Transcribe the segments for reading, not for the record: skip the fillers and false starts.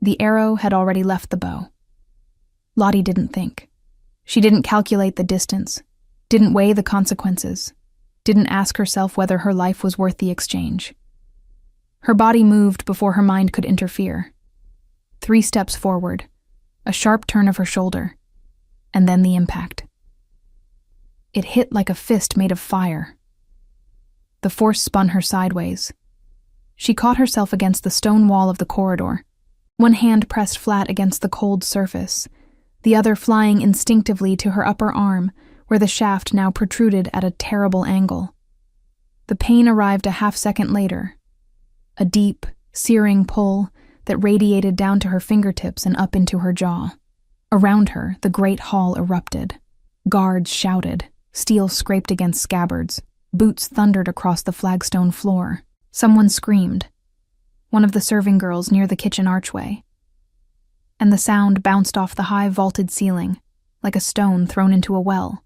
The arrow had already left the bow. Lottie didn't think. She didn't calculate the distance, didn't weigh the consequences, didn't ask herself whether her life was worth the exchange. Her body moved before her mind could interfere. 3 steps forward, a sharp turn of her shoulder, and then the impact. It hit like a fist made of fire. The force spun her sideways. She caught herself against the stone wall of the corridor, one hand pressed flat against the cold surface, the other flying instinctively to her upper arm, where the shaft now protruded at a terrible angle. The pain arrived a half-second later, a deep, searing pull that radiated down to her fingertips and up into her jaw. Around her, the great hall erupted. Guards shouted, steel scraped against scabbards, boots thundered across the flagstone floor. Someone screamed, one of the serving girls near the kitchen archway, and the sound bounced off the high vaulted ceiling, like a stone thrown into a well.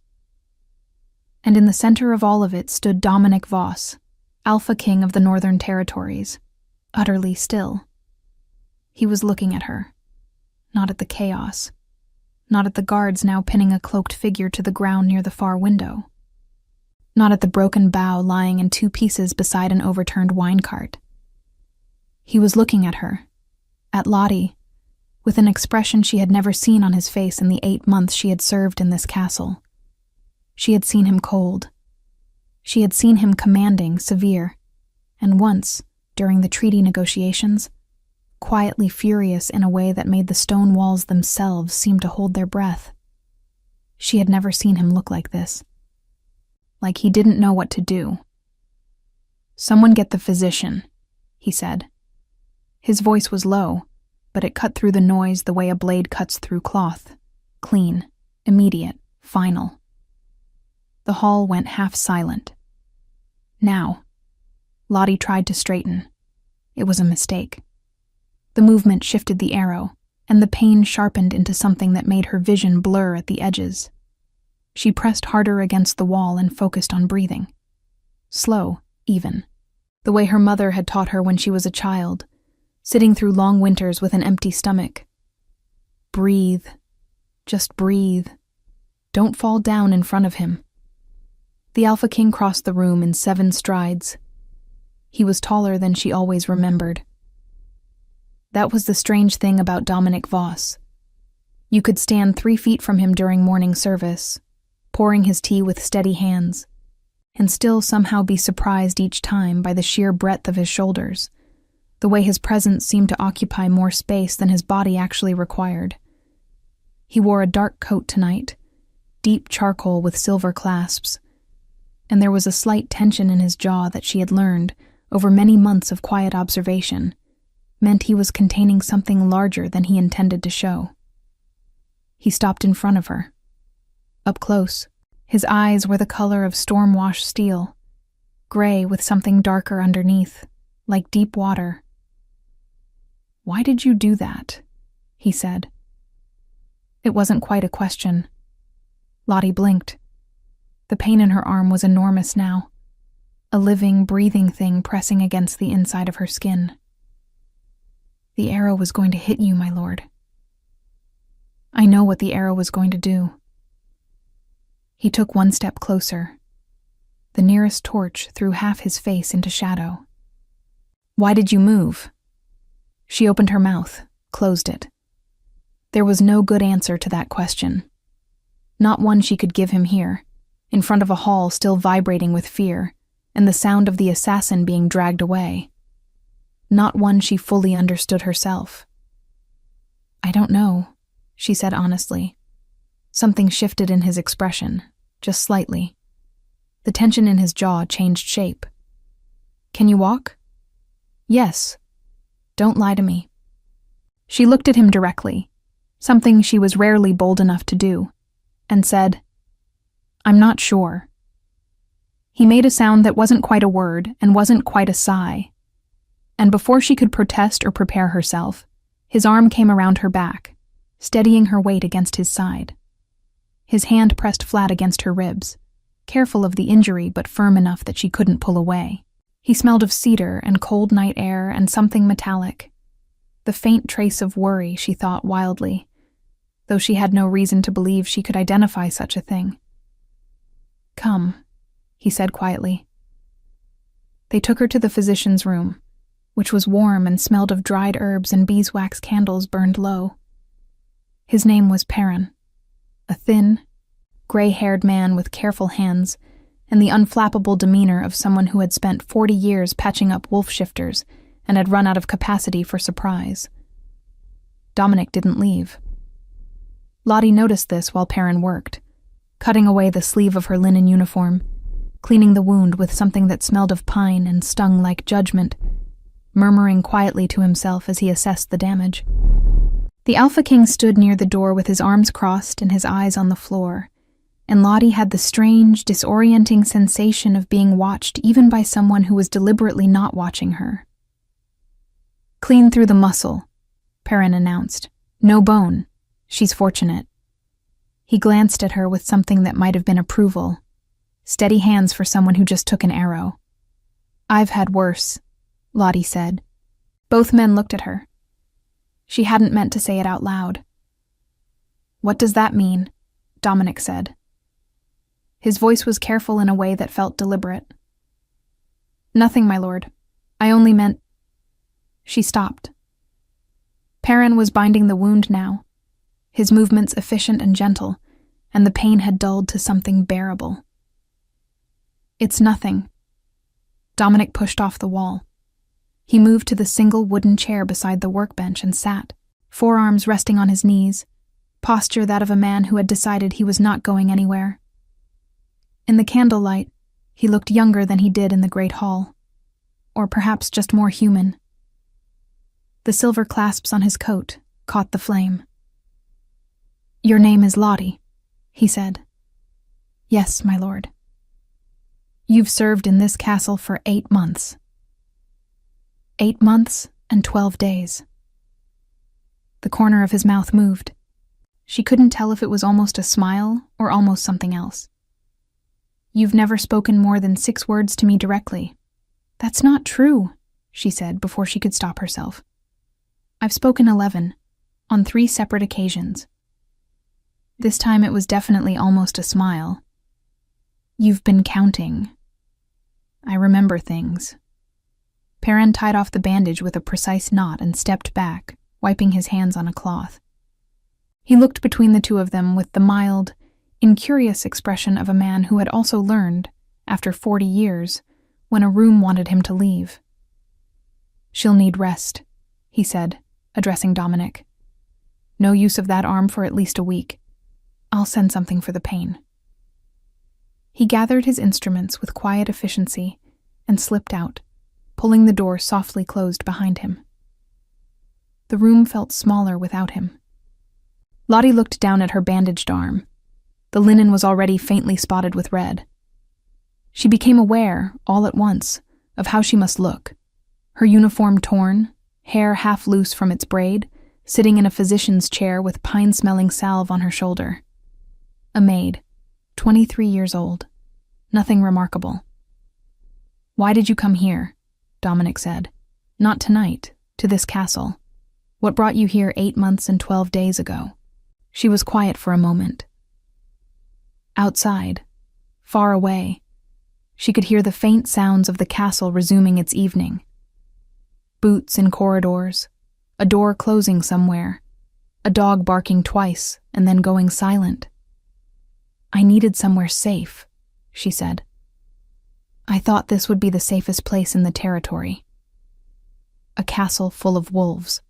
And in the center of all of it stood Dominic Voss, Alpha King of the Northern Territories, utterly still. He was looking at her, not at the chaos, not at the guards now pinning a cloaked figure to the ground near the far window, not at the broken bough lying in 2 pieces beside an overturned wine cart. He was looking at her, at Lottie, with an expression she had never seen on his face in the 8 months she had served in this castle. She had seen him cold. She had seen him commanding, severe, and once, during the treaty negotiations, quietly furious in a way that made the stone walls themselves seem to hold their breath. She had never seen him look like this. Like he didn't know what to do. "Someone get the physician," he said. His voice was low, but it cut through the noise the way a blade cuts through cloth. Clean, immediate, final. The hall went half silent. Now, Lottie tried to straighten. It was a mistake. The movement shifted the arrow, and the pain sharpened into something that made her vision blur at the edges. She pressed harder against the wall and focused on breathing. Slow, even. The way her mother had taught her when she was a child, sitting through long winters with an empty stomach. Breathe. Just breathe. Don't fall down in front of him. The Alpha King crossed the room in 7 strides. He was taller than she always remembered. That was the strange thing about Dominic Voss. You could stand 3 feet from him during morning service, pouring his tea with steady hands, and still somehow be surprised each time by the sheer breadth of his shoulders, the way his presence seemed to occupy more space than his body actually required. He wore a dark coat tonight, deep charcoal with silver clasps, and there was a slight tension in his jaw that she had learned, over many months of quiet observation, meant he was containing something larger than he intended to show. He stopped in front of her. Up close, his eyes were the color of storm-washed steel, gray with something darker underneath, like deep water. "Why did you do that?" he said. It wasn't quite a question. Lottie blinked. The pain in her arm was enormous now, a living, breathing thing pressing against the inside of her skin. "The arrow was going to hit you, my lord." "I know what the arrow was going to do." He took 1 step closer. The nearest torch threw half his face into shadow. "Why did you move?" She opened her mouth, closed it. There was no good answer to that question. Not one she could give him here, in front of a hall still vibrating with fear, and the sound of the assassin being dragged away. Not one she fully understood herself. "I don't know," she said honestly. Something shifted in his expression, just slightly. The tension in his jaw changed shape. "Can you walk?" "Yes. Don't lie to me." She looked at him directly, something she was rarely bold enough to do, and said, "I'm not sure." He made a sound that wasn't quite a word and wasn't quite a sigh, and before she could protest or prepare herself, his arm came around her back, steadying her weight against his side. His hand pressed flat against her ribs, careful of the injury but firm enough that she couldn't pull away. He smelled of cedar and cold night air and something metallic. the faint trace of worry, she thought wildly, though she had no reason to believe she could identify such a thing. "Come," he said quietly. They took her to the physician's room, which was warm and smelled of dried herbs and beeswax candles burned low. His name was Perrin, a thin, gray-haired man with careful hands and the unflappable demeanor of someone who had spent 40 years patching up wolf shifters and had run out of capacity for surprise. Dominic didn't leave. Lottie noticed this while Perrin worked, cutting away the sleeve of her linen uniform, cleaning the wound with something that smelled of pine and stung like judgment, murmuring quietly to himself as he assessed the damage. The Alpha King stood near the door with his arms crossed and his eyes on the floor, and Lottie had the strange, disorienting sensation of being watched even by someone who was deliberately not watching her. "Clean through the muscle," Perrin announced. "No bone. She's fortunate." He glanced at her with something that might have been approval. Steady hands for someone who just took an arrow. "I've had worse," Lottie said. Both men looked at her. She hadn't meant to say it out loud. "What does that mean?" Dominic said. His voice was careful in a way that felt deliberate. "Nothing, my lord. I only meant—" She stopped. Perrin was binding the wound now, his movements efficient and gentle, and the pain had dulled to something bearable. "It's nothing." Dominic pushed off the wall. He moved to the single wooden chair beside the workbench and sat, forearms resting on his knees, posture that of a man who had decided he was not going anywhere. In the candlelight, he looked younger than he did in the great hall, or perhaps just more human. The silver clasps on his coat caught the flame. "Your name is Lottie," he said. "Yes, my lord." "You've served in this castle for 8 months. 8 months and 12 days. The corner of his mouth moved. She couldn't tell if it was almost a smile or almost something else. "You've never spoken more than 6 words to me directly." "That's not true," she said before she could stop herself. "I've spoken 11, on 3 separate occasions." This time it was definitely almost a smile. "You've been counting." "I remember things." Perrin tied off the bandage with a precise knot and stepped back, wiping his hands on a cloth. He looked between the two of them with the mild, incurious expression of a man who had also learned, after 40 years, when a room wanted him to leave. "She'll need rest," he said, addressing Dominic. "No use of that arm for at least a week. I'll send something for the pain." He gathered his instruments with quiet efficiency and slipped out, pulling the door softly closed behind him. The room felt smaller without him. Lottie looked down at her bandaged arm. The linen was already faintly spotted with red. She became aware, all at once, of how she must look. Her uniform torn, hair half loose from its braid, sitting in a physician's chair with pine-smelling salve on her shoulder. A maid, 23 years old. Nothing remarkable. "Why did you come here?" Dominic said. "Not tonight, to this castle. What brought you here 8 months and 12 days ago?" She was quiet for a moment. Outside, far away, she could hear the faint sounds of the castle resuming its evening. Boots in corridors, a door closing somewhere, a dog barking twice and then going silent. "I needed somewhere safe," she said. "I thought this would be the safest place in the territory." "A castle full of wolves."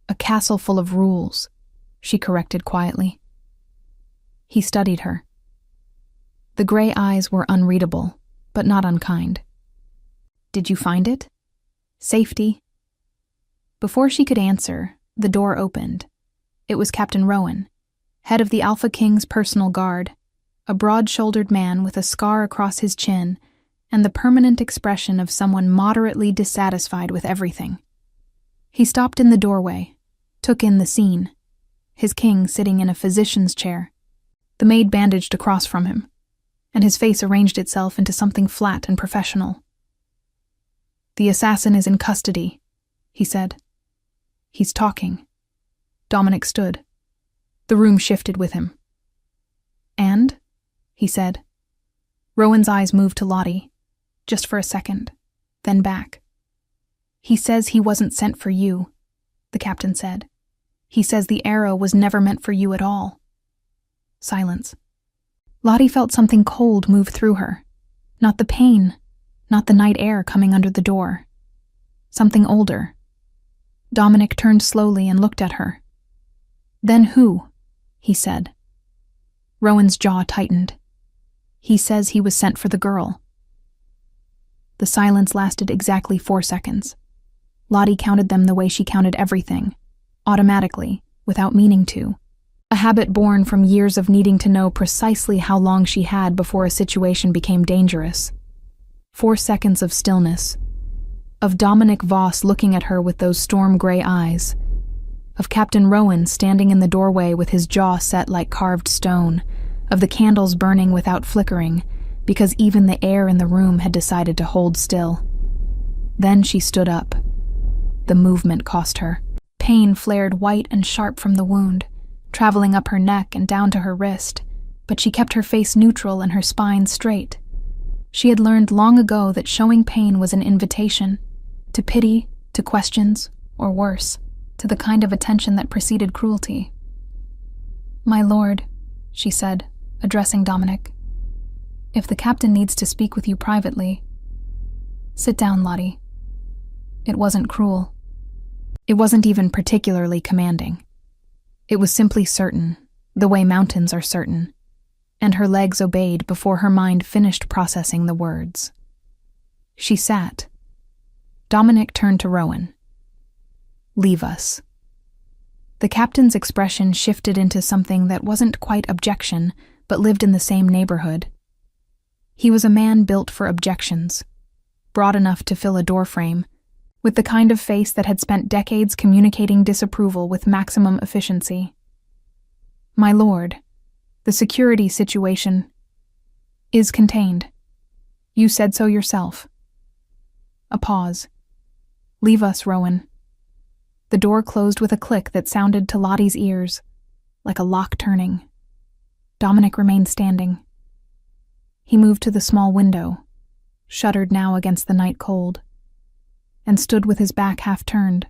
"A castle full of rules," she corrected quietly. He studied her. The gray eyes were unreadable, but not unkind. "Did you find it? Safety?" Before she could answer, the door opened. It was Captain Rowan, head of the Alpha King's personal guard, a broad-shouldered man with a scar across his chin and the permanent expression of someone moderately dissatisfied with everything. He stopped in the doorway, took in the scene, his king sitting in a physician's chair, the maid bandaged across from him, and his face arranged itself into something flat and professional. "The assassin is in custody," he said. He's talking. Dominic stood. The room shifted with him. And? He said. Rowan's eyes moved to Lottie, just for a second, then back. He says he wasn't sent for you, the captain said. He says the arrow was never meant for you at all. Silence. Lottie felt something cold move through her. Not the pain, not the night air coming under the door. Something older. Dominic turned slowly and looked at her. Then who? He said. Rowan's jaw tightened. He says he was sent for the girl. The silence lasted exactly 4 seconds. Lottie counted them the way she counted everything, automatically, without meaning to. A habit born from years of needing to know precisely how long she had before a situation became dangerous. 4 seconds of stillness. Of Dominic Voss looking at her with those storm-gray eyes. Of Captain Rowan standing in the doorway with his jaw set like carved stone. Of the candles burning without flickering, because even the air in the room had decided to hold still. Then she stood up. The movement cost her. Pain flared white and sharp from the wound, traveling up her neck and down to her wrist, but she kept her face neutral and her spine straight. She had learned long ago that showing pain was an invitation, to pity, to questions, or worse, to the kind of attention that preceded cruelty. "My lord," she said, addressing Dominic, "if the captain needs to speak with you privately..." "Sit down, Lottie." It wasn't cruel. It wasn't even particularly commanding. It was simply certain, the way mountains are certain, and her legs obeyed before her mind finished processing the words. She sat. Dominic turned to Rowan. "Leave us." The captain's expression shifted into something that wasn't quite objection, but lived in the same neighborhood. He was a man built for objections, broad enough to fill a doorframe, with the kind of face that had spent decades communicating disapproval with maximum efficiency. "My lord, the security situation is contained. You said so yourself." A pause. "Leave us, Rowan." The door closed with a click that sounded to Lottie's ears, like a lock turning. Dominic remained standing. He moved to the small window, shuttered now against the night cold, and stood with his back half turned,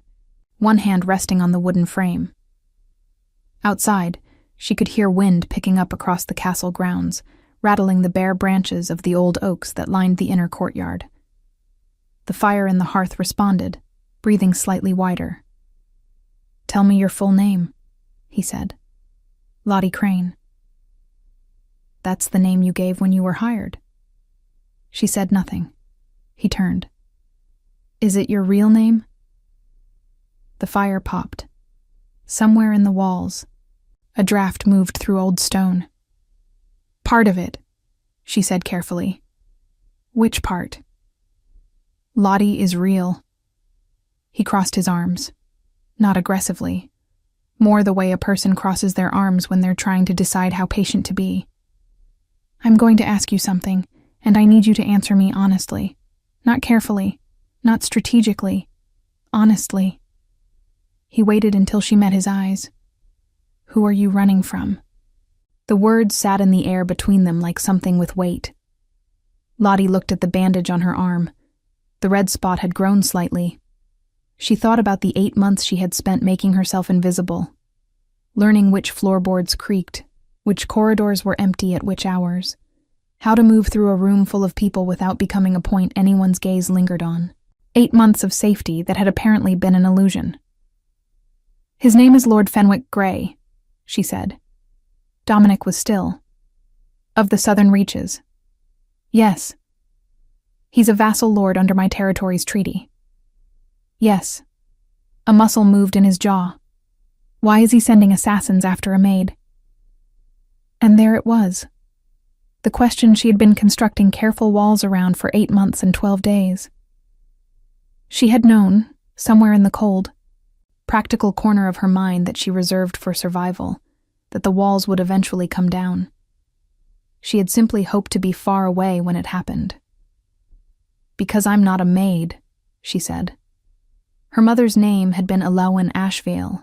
one hand resting on the wooden frame. Outside, she could hear wind picking up across the castle grounds, rattling the bare branches of the old oaks that lined the inner courtyard. The fire in the hearth responded, breathing slightly wider. "Tell me your full name," he said. "Lottie Crane." "That's the name you gave when you were hired." She said nothing. He turned. "Is it your real name?" The fire popped. Somewhere in the walls, a draft moved through old stone. "Part of it," she said carefully. "Which part?" "Lottie is real." He crossed his arms. Not aggressively. More the way a person crosses their arms when they're trying to decide how patient to be. "I'm going to ask you something, and I need you to answer me honestly. Not carefully, not strategically. Honestly." He waited until she met his eyes. "Who are you running from?" The words sat in the air between them like something with weight. Lottie looked at the bandage on her arm. The red spot had grown slightly. She thought about the 8 months she had spent making herself invisible, learning which floorboards creaked, which corridors were empty at which hours, how to move through a room full of people without becoming a point anyone's gaze lingered on. 8 months of safety that had apparently been an illusion. "His name is Lord Fenwick Grey," she said. Dominic was still. "Of the Southern Reaches." "Yes." "He's a vassal lord under my territory's treaty." "Yes." A muscle moved in his jaw. "Why is he sending assassins after a maid?" And there it was. The question she had been constructing careful walls around for 8 months and 12 days. She had known, somewhere in the cold, practical corner of her mind that she reserved for survival, that the walls would eventually come down. She had simply hoped to be far away when it happened. "Because I'm not a maid," she said. Her mother's name had been Elowyn Ashvale.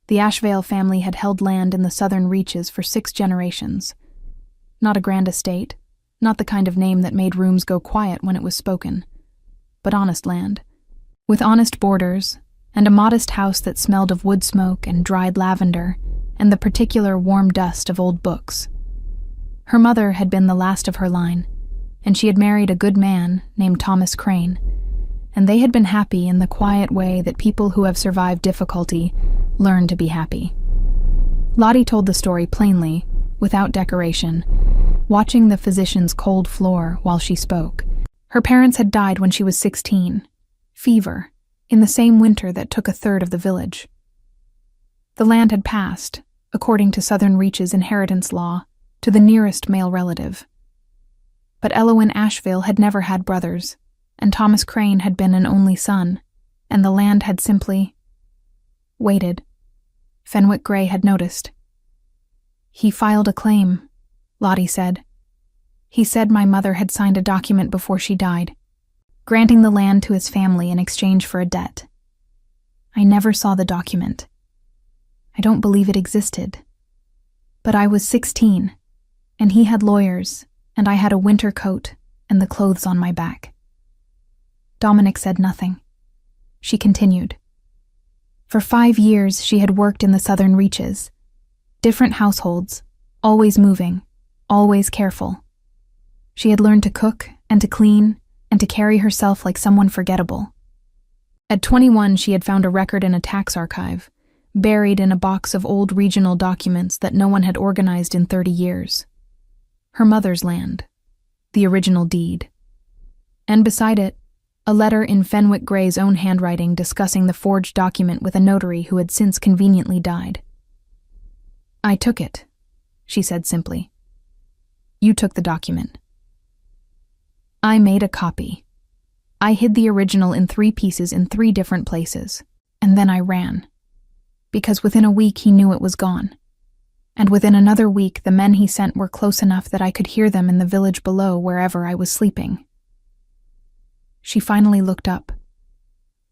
The Ashvale family had held land in the southern reaches for 6 generations. Not a grand estate, not the kind of name that made rooms go quiet when it was spoken, but honest land, with honest borders, and a modest house that smelled of wood smoke and dried lavender and the particular warm dust of old books. Her mother had been the last of her line, and she had married a good man named Thomas Crane, and they had been happy in the quiet way that people who have survived difficulty learn to be happy. Lottie told the story plainly, without decoration, watching the physician's cold floor while she spoke. Her parents had died when she was 16. Fever, in the same winter that took a third of the village. The land had passed, according to Southern Reach's inheritance law, to the nearest male relative. But Elowyn Ashvale had never had brothers, and Thomas Crane had been an only son, and the land had simply waited. Fenwick Gray had noticed. "He filed a claim," Lottie said. "He said my mother had signed a document before she died, granting the land to his family in exchange for a debt. I never saw the document. I don't believe it existed. But I was 16, and he had lawyers, and I had a winter coat and the clothes on my back." Dominic said nothing. She continued. For 5 years she had worked in the southern reaches. Different households, always moving, always careful. She had learned to cook and to clean and to carry herself like someone forgettable. At 21 she had found a record in a tax archive, buried in a box of old regional documents that no one had organized in 30 years. Her mother's land, the original deed. And beside it, a letter in Fenwick Gray's own handwriting discussing the forged document with a notary who had since conveniently died. "I took it," she said simply. "You took the document. I made a copy. I hid the original in 3 pieces in 3 different places, and then I ran. Because within a week he knew it was gone. And within another week the men he sent were close enough that I could hear them in the village below wherever I was sleeping." She finally looked up.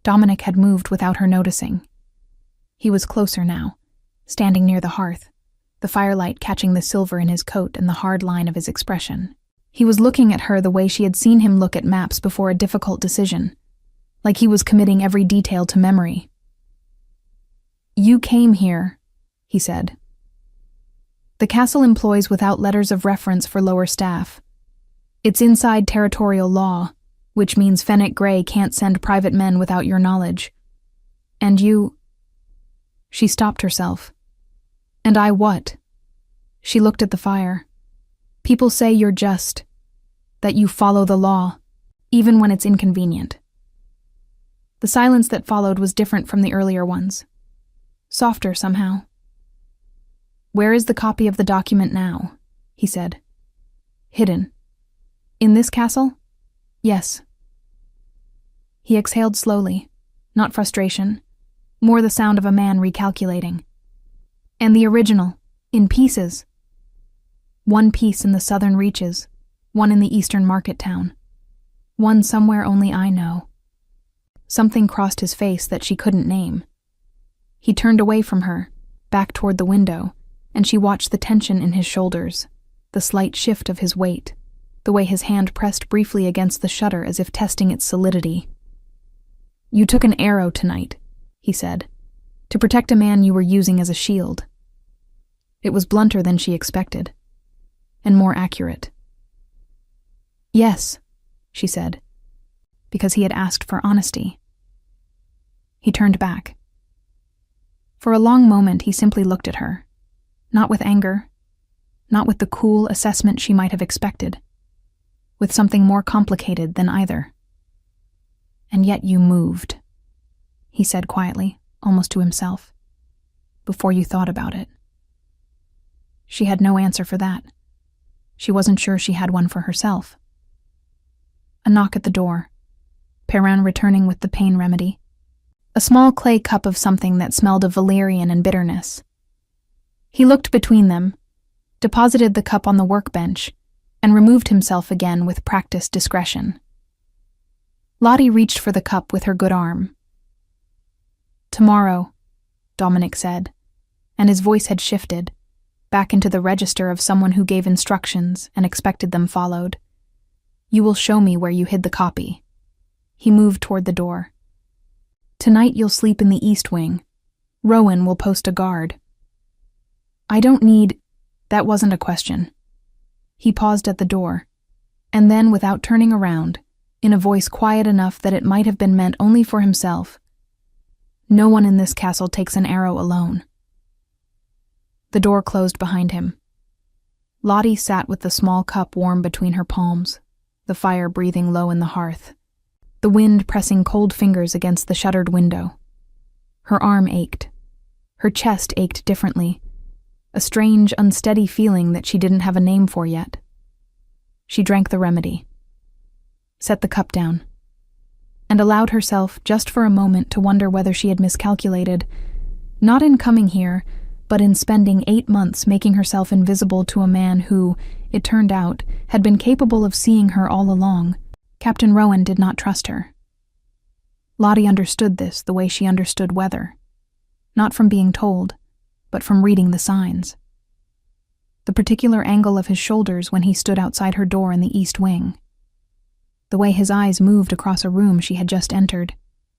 Dominic had moved without her noticing. He was closer now, standing near the hearth, the firelight catching the silver in his coat and the hard line of his expression. He was looking at her the way she had seen him look at maps before a difficult decision, like he was committing every detail to memory. "You came here," he said. "The castle employs without letters of reference for lower staff. It's inside territorial law, which means Fenwick Gray can't send private men without your knowledge. And you—" She stopped herself. "And I what?" She looked at the fire. "People say you're just, that you follow the law, even when it's inconvenient." The silence that followed was different from the earlier ones. Softer somehow. "Where is the copy of the document now?" he said. "Hidden. In this castle?" "Yes." He exhaled slowly, not frustration, more the sound of a man recalculating. "And the original, in pieces?" "1 piece in the southern reaches, 1 in the eastern market town. 1 somewhere only I know." Something crossed his face that she couldn't name. He turned away from her, back toward the window, and she watched the tension in his shoulders, the slight shift of his weight, the way his hand pressed briefly against the shutter as if testing its solidity. "You took an arrow tonight," he said, "to protect a man you were using as a shield." It was blunter than she expected, and more accurate. "Yes," she said, because he had asked for honesty. He turned back. For a long moment he simply looked at her, not with anger, not with the cool assessment she might have expected, with something more complicated than either. "And yet you moved," he said quietly, almost to himself, "before you thought about it." She had no answer for that. She wasn't sure she had one for herself. A knock at the door. Perrin returning with the pain remedy. A small clay cup of something that smelled of valerian and bitterness. He looked between them, deposited the cup on the workbench, and removed himself again with practiced discretion. Lottie reached for the cup with her good arm. Tomorrow, Dominic said, and his voice had shifted, back into the register of someone who gave instructions and expected them followed. You will show me where you hid the copy. He moved toward the door. Tonight you'll sleep in the East Wing. Rowan will post a guard. I don't need... That wasn't a question. He paused at the door, and then, without turning around, in a voice quiet enough that it might have been meant only for himself, no one in this castle takes an arrow alone. The door closed behind him. Lottie sat with the small cup warm between her palms, the fire breathing low in the hearth, the wind pressing cold fingers against the shuttered window. Her arm ached. Her chest ached differently, a strange, unsteady feeling that she didn't have a name for yet. She drank the remedy, set the cup down, and allowed herself, just for a moment, to wonder whether she had miscalculated, not in coming here, but in spending 8 months making herself invisible to a man who, it turned out, had been capable of seeing her all along. Captain Rowan did not trust her. Lottie understood this the way she understood weather, not from being told, but from reading the signs. The particular angle of his shoulders when he stood outside her door in the East Wing. The way his eyes moved across a room she had just entered,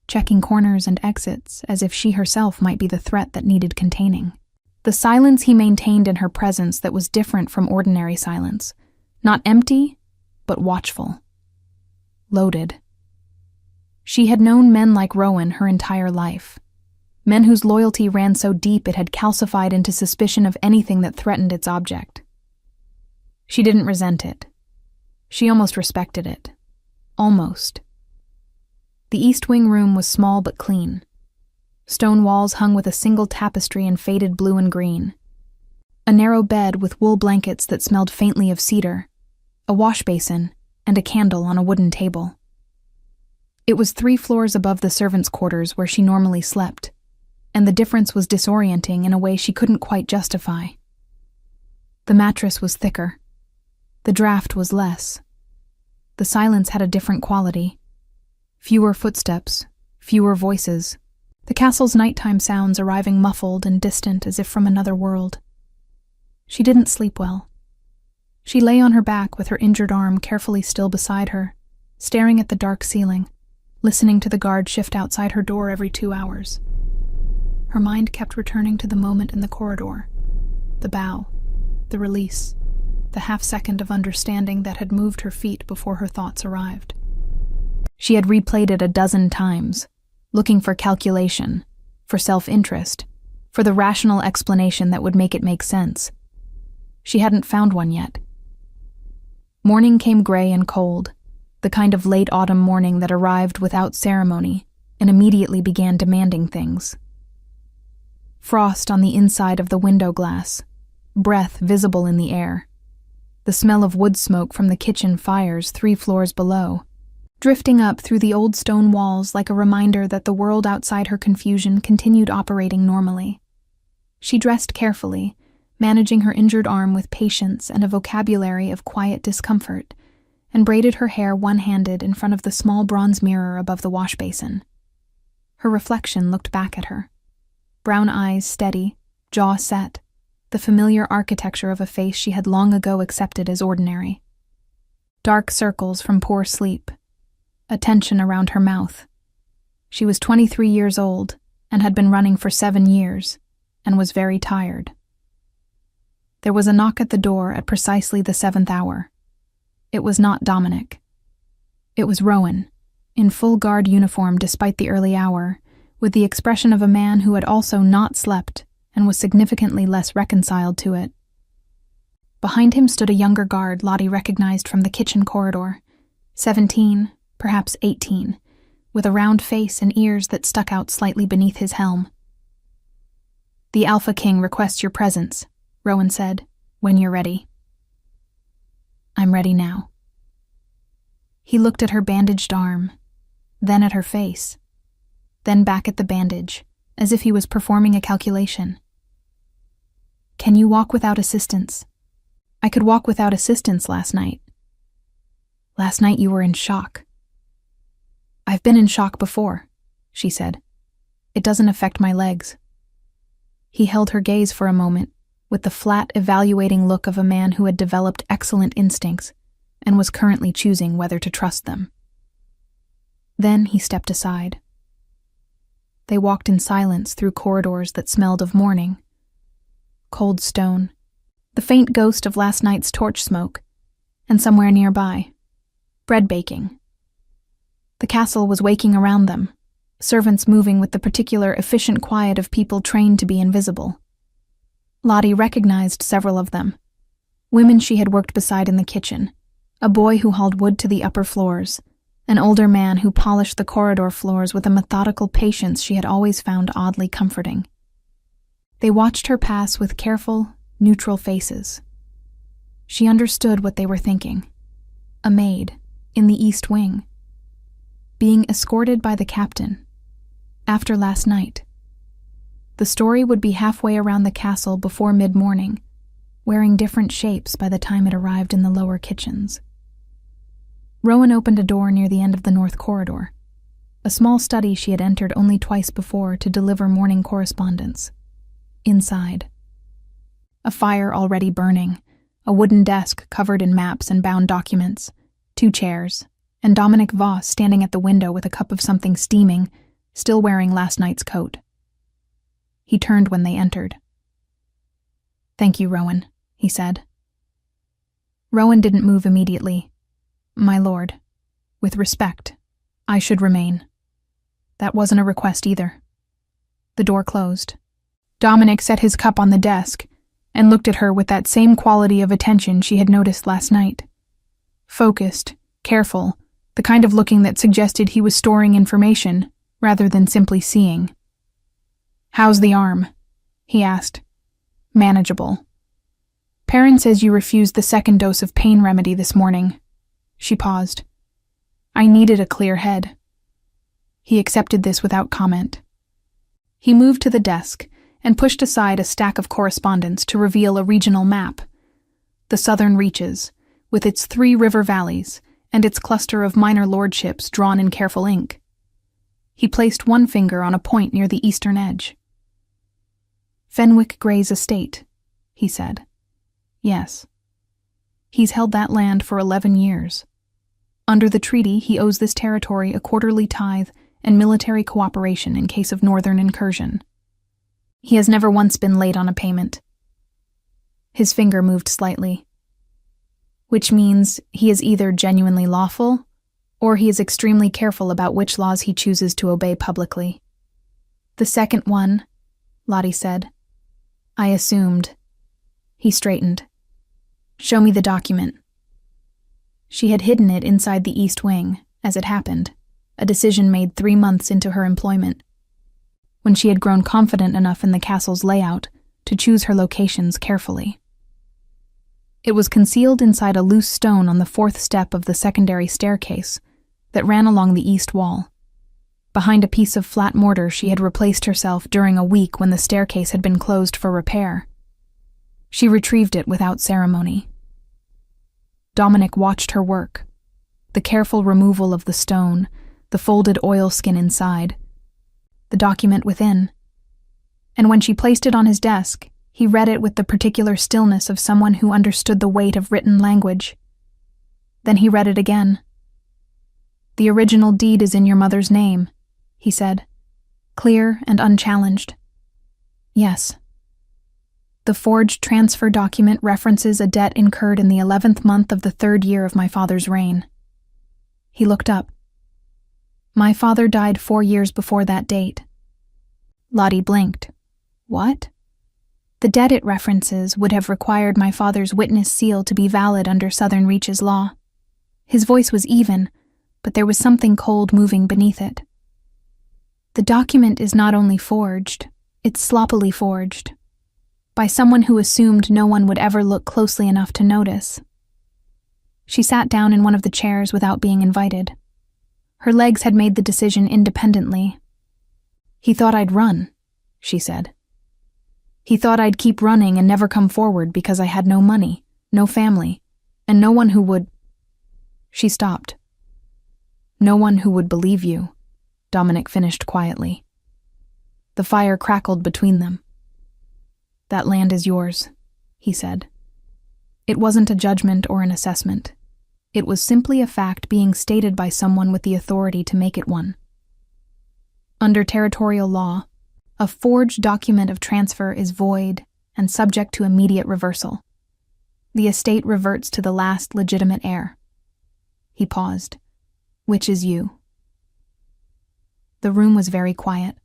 checking corners and exits as if she herself might be the threat that needed containing. The silence he maintained in her presence that was different from ordinary silence, not empty, but watchful. Loaded. She had known men like Rowan her entire life. Men whose loyalty ran so deep it had calcified into suspicion of anything that threatened its object. She didn't resent it. She almost respected it. Almost. The East Wing room was small but clean. Stone walls hung with a single tapestry in faded blue and green. A narrow bed with wool blankets that smelled faintly of cedar, a wash basin, and a candle on a wooden table. It was 3 floors above the servants' quarters where she normally slept, and the difference was disorienting in a way she couldn't quite justify. The mattress was thicker. The draft was less. The silence had a different quality. Fewer footsteps, fewer voices. The castle's nighttime sounds arriving muffled and distant as if from another world. She didn't sleep well. She lay on her back with her injured arm carefully still beside her, staring at the dark ceiling, listening to the guard shift outside her door every 2 hours. Her mind kept returning to the moment in the corridor, the bow, the release, the half-second of understanding that had moved her feet before her thoughts arrived. She had replayed it a dozen times, looking for calculation, for self-interest, for the rational explanation that would make it make sense. She hadn't found one yet. Morning came gray and cold, the kind of late autumn morning that arrived without ceremony and immediately began demanding things. Frost on the inside of the window glass, breath visible in the air, the smell of wood smoke from the kitchen fires 3 floors below, drifting up through the old stone walls like a reminder that the world outside her confusion continued operating normally. She dressed carefully, managing her injured arm with patience and a vocabulary of quiet discomfort, and braided her hair one-handed in front of the small bronze mirror above the wash basin. Her reflection looked back at her. Brown eyes steady, jaw set, the familiar architecture of a face she had long ago accepted as ordinary. Dark circles from poor sleep, a tension around her mouth. She was 23 years old and had been running for 7 years, and was very tired. There was a knock at the door at precisely the 7th hour. It was not Dominic. It was Rowan, in full guard uniform despite the early hour, with the expression of a man who had also not slept and was significantly less reconciled to it. Behind him stood a younger guard Lottie recognized from the kitchen corridor, 17, perhaps 18, with a round face and ears that stuck out slightly beneath his helm. "The Alpha King requests your presence," Rowan said, "when you're ready." "I'm ready now." He looked at her bandaged arm, then at her face, then back at the bandage, as if he was performing a calculation. "Can you walk without assistance?" "I could walk without assistance last night." "Last night you were in shock." "I've been in shock before," she said. It doesn't affect my legs." He held her gaze for a moment, with the flat, evaluating look of a man who had developed excellent instincts and was currently choosing whether to trust them. Then he stepped aside. They walked in silence through corridors that smelled of morning. Cold stone, the faint ghost of last night's torch smoke, and somewhere nearby, bread baking. The castle was waking around them, servants moving with the particular efficient quiet of people trained to be invisible. Lottie recognized several of them. Women she had worked beside in the kitchen, a boy who hauled wood to the upper floors, an older man who polished the corridor floors with a methodical patience she had always found oddly comforting. They watched her pass with careful, neutral faces. She understood what they were thinking. A maid, in the East Wing. Being escorted by the captain. After last night. The story would be halfway around the castle before mid-morning, wearing different shapes by the time it arrived in the lower kitchens. Rowan opened a door near the end of the north corridor, a small study she had entered only twice before to deliver morning correspondence. Inside. A fire already burning, a wooden desk covered in maps and bound documents, 2 chairs, and Dominic Voss standing at the window with a cup of something steaming, still wearing last night's coat. He turned when they entered. "Thank you, Rowan," he said. Rowan didn't move immediately. "My lord, with respect, I should remain." That wasn't a request either. The door closed. Dominic set his cup on the desk and looked at her with that same quality of attention she had noticed last night. Focused, careful, the kind of looking that suggested he was storing information rather than simply seeing. "How's the arm?" he asked. "Manageable. Perrin says you refused the 2nd dose of pain remedy this morning." She paused. "I needed a clear head." He accepted this without comment. He moved to the desk and pushed aside a stack of correspondence to reveal a regional map. The southern reaches, with its 3 river valleys and its cluster of minor lordships drawn in careful ink. He placed one finger on a point near the eastern edge. "Fenwick Gray's estate," he said. "Yes. He's held that land for 11 years. Under the treaty, he owes this territory a quarterly tithe and military cooperation in case of northern incursion. He has never once been late on a payment." His finger moved slightly. "Which means he is either genuinely lawful, or he is extremely careful about which laws he chooses to obey publicly." "The second one," Lottie said. "I assumed." He straightened. "Show me the document." She had hidden it inside the East Wing, as it happened, a decision made 3 months into her employment, when she had grown confident enough in the castle's layout to choose her locations carefully. It was concealed inside a loose stone on the 4th step of the secondary staircase that ran along the east wall, behind a piece of flat mortar she had replaced herself during a week when the staircase had been closed for repair. She retrieved it without ceremony. Dominic watched her work, the careful removal of the stone, the folded oilskin inside, the document within. And when she placed it on his desk, he read it with the particular stillness of someone who understood the weight of written language. Then he read it again. "The original deed is in your mother's name," he said, clear and unchallenged. "Yes." "The forged transfer document references a debt incurred in the 11th month of the 3rd year of my father's reign." He looked up. "My father died 4 years before that date." Lottie blinked. "What?" "The debt it references would have required my father's witness seal to be valid under Southern Reaches law." His voice was even, but there was something cold moving beneath it. "The document is not only forged, it's sloppily forged. By someone who assumed no one would ever look closely enough to notice." She sat down in one of the chairs without being invited. Her legs had made the decision independently. "He thought I'd run," she said. "He thought I'd keep running and never come forward because I had no money, no family, and no one who would—" She stopped. "No one who would believe you," Dominic finished quietly. The fire crackled between them. "That land is yours," he said. It wasn't a judgment or an assessment. It was simply a fact being stated by someone with the authority to make it one. Under territorial law, a forged document of transfer is void and subject to immediate reversal. The estate reverts to the last legitimate heir. He paused. "Which is you?" The room was very quiet.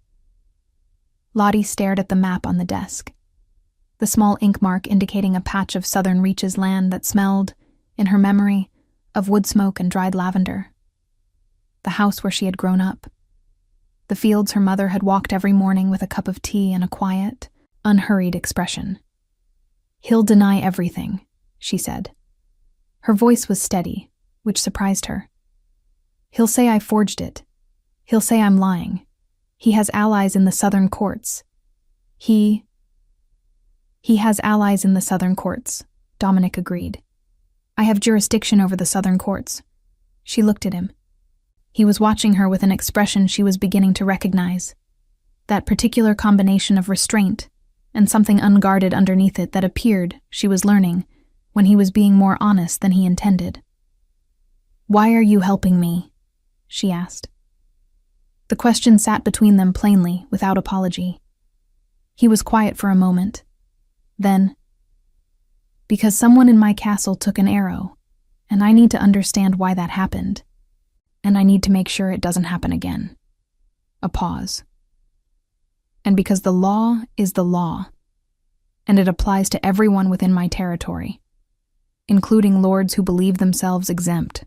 Lottie stared at the map on the desk, the small ink mark indicating a patch of southern reaches land that smelled, in her memory, of wood smoke and dried lavender. The house where she had grown up. The fields her mother had walked every morning with a cup of tea and a quiet, unhurried expression. "He'll deny everything," she said. Her voice was steady, which surprised her. "He'll say I forged it. He'll say I'm lying. He has allies in the southern courts. He has allies in the southern courts," Dominic agreed. "I have jurisdiction over the southern courts." She looked at him. He was watching her with an expression she was beginning to recognize. That particular combination of restraint and something unguarded underneath it that appeared, she was learning, when he was being more honest than he intended. "Why are you helping me?" she asked. The question sat between them plainly, without apology. He was quiet for a moment. Then, "Because someone in my castle took an arrow, and I need to understand why that happened. And I need to make sure it doesn't happen again." A pause. "And because the law is the law, and it applies to everyone within my territory, including lords who believe themselves exempt."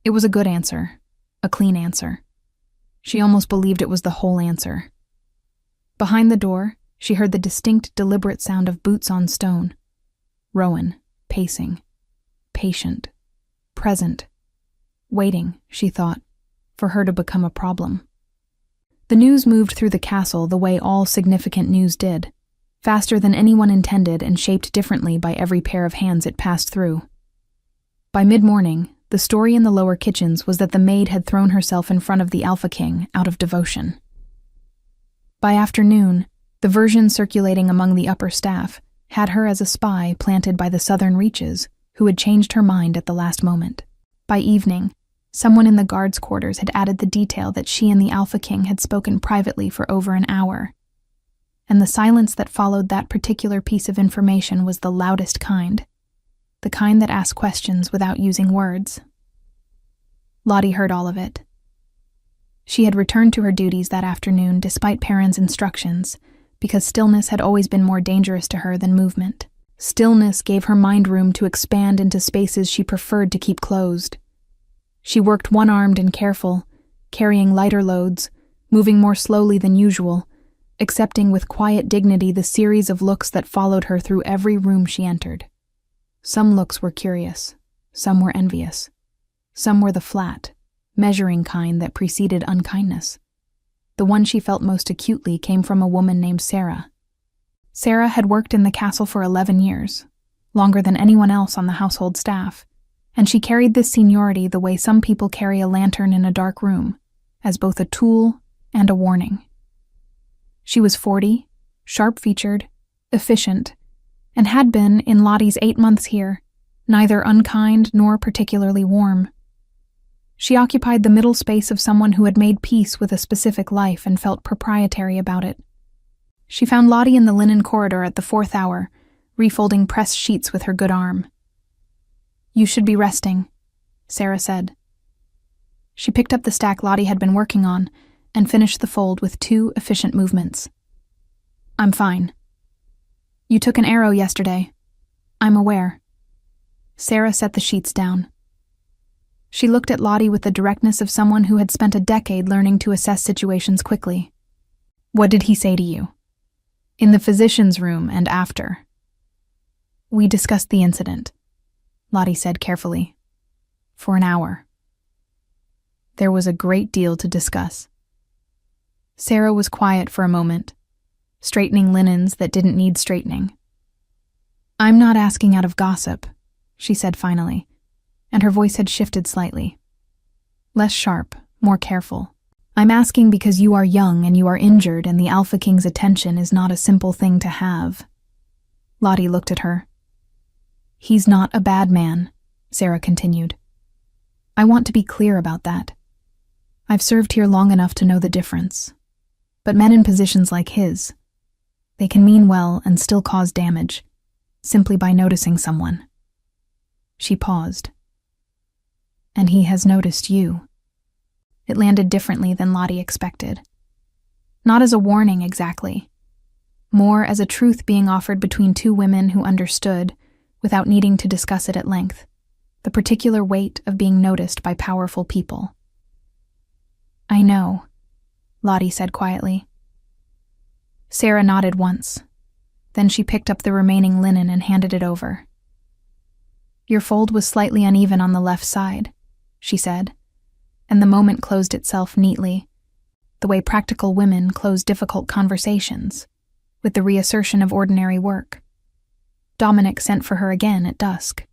It was a good answer, a clean answer. She almost believed it was the whole answer. Behind the door, she heard the distinct, deliberate sound of boots on stone. Rowan, pacing, patient, present, waiting, she thought, for her to become a problem. The news moved through the castle the way all significant news did, faster than anyone intended and shaped differently by every pair of hands it passed through. By mid-morning, the story in the lower kitchens was that the maid had thrown herself in front of the Alpha King out of devotion. By afternoon, the version circulating among the upper staff had her as a spy planted by the southern reaches who had changed her mind at the last moment. By evening, someone in the guards' quarters had added the detail that she and the Alpha King had spoken privately for over an hour, and the silence that followed that particular piece of information was the loudest kind, the kind that asked questions without using words. Lottie heard all of it. She had returned to her duties that afternoon despite Perrin's instructions, because stillness had always been more dangerous to her than movement. Stillness gave her mind room to expand into spaces she preferred to keep closed. She worked one-armed and careful, carrying lighter loads, moving more slowly than usual, accepting with quiet dignity the series of looks that followed her through every room she entered. Some looks were curious, some were envious, some were the flat, measuring kind that preceded unkindness. The one she felt most acutely came from a woman named Sarah. Sarah had worked in the castle for 11 years, longer than anyone else on the household staff, and she carried this seniority the way some people carry a lantern in a dark room, as both a tool and a warning. She was 40, sharp-featured, efficient, and had been, in Lottie's 8 months here, neither unkind nor particularly warm. She occupied the middle space of someone who had made peace with a specific life and felt proprietary about it. She found Lottie in the linen corridor at the 4th hour, refolding pressed sheets with her good arm. "You should be resting," Sarah said. She picked up the stack Lottie had been working on and finished the fold with 2 efficient movements. "I'm fine." "You took an arrow yesterday." "I'm aware." Sarah set the sheets down. She looked at Lottie with the directness of someone who had spent a decade learning to assess situations quickly. "What did he say to you?" "In the physician's room and after." "We discussed the incident," Lottie said carefully. "For an hour." There was a great deal to discuss. Sarah was quiet for a moment, straightening linens that didn't need straightening. "I'm not asking out of gossip," she said finally, and her voice had shifted slightly. Less sharp, more careful. I'm asking because you are young and you are injured, and the Alpha King's attention is not a simple thing to have. Lottie looked at her. He's not a bad man, Sarah continued. I want to be clear about that. I've served here long enough to know the difference. But men in positions like his, they can mean well and still cause damage, simply by noticing someone. She paused. And he has noticed you. It landed differently than Lottie expected. Not as a warning, exactly. More as a truth being offered between two women who understood, without needing to discuss it at length, the particular weight of being noticed by powerful people. I know, Lottie said quietly. Sarah nodded once. Then she picked up the remaining linen and handed it over. Your fold was slightly uneven on the left side, she said, and the moment closed itself neatly, the way practical women close difficult conversations, with the reassertion of ordinary work. Dominic sent for her again at dusk.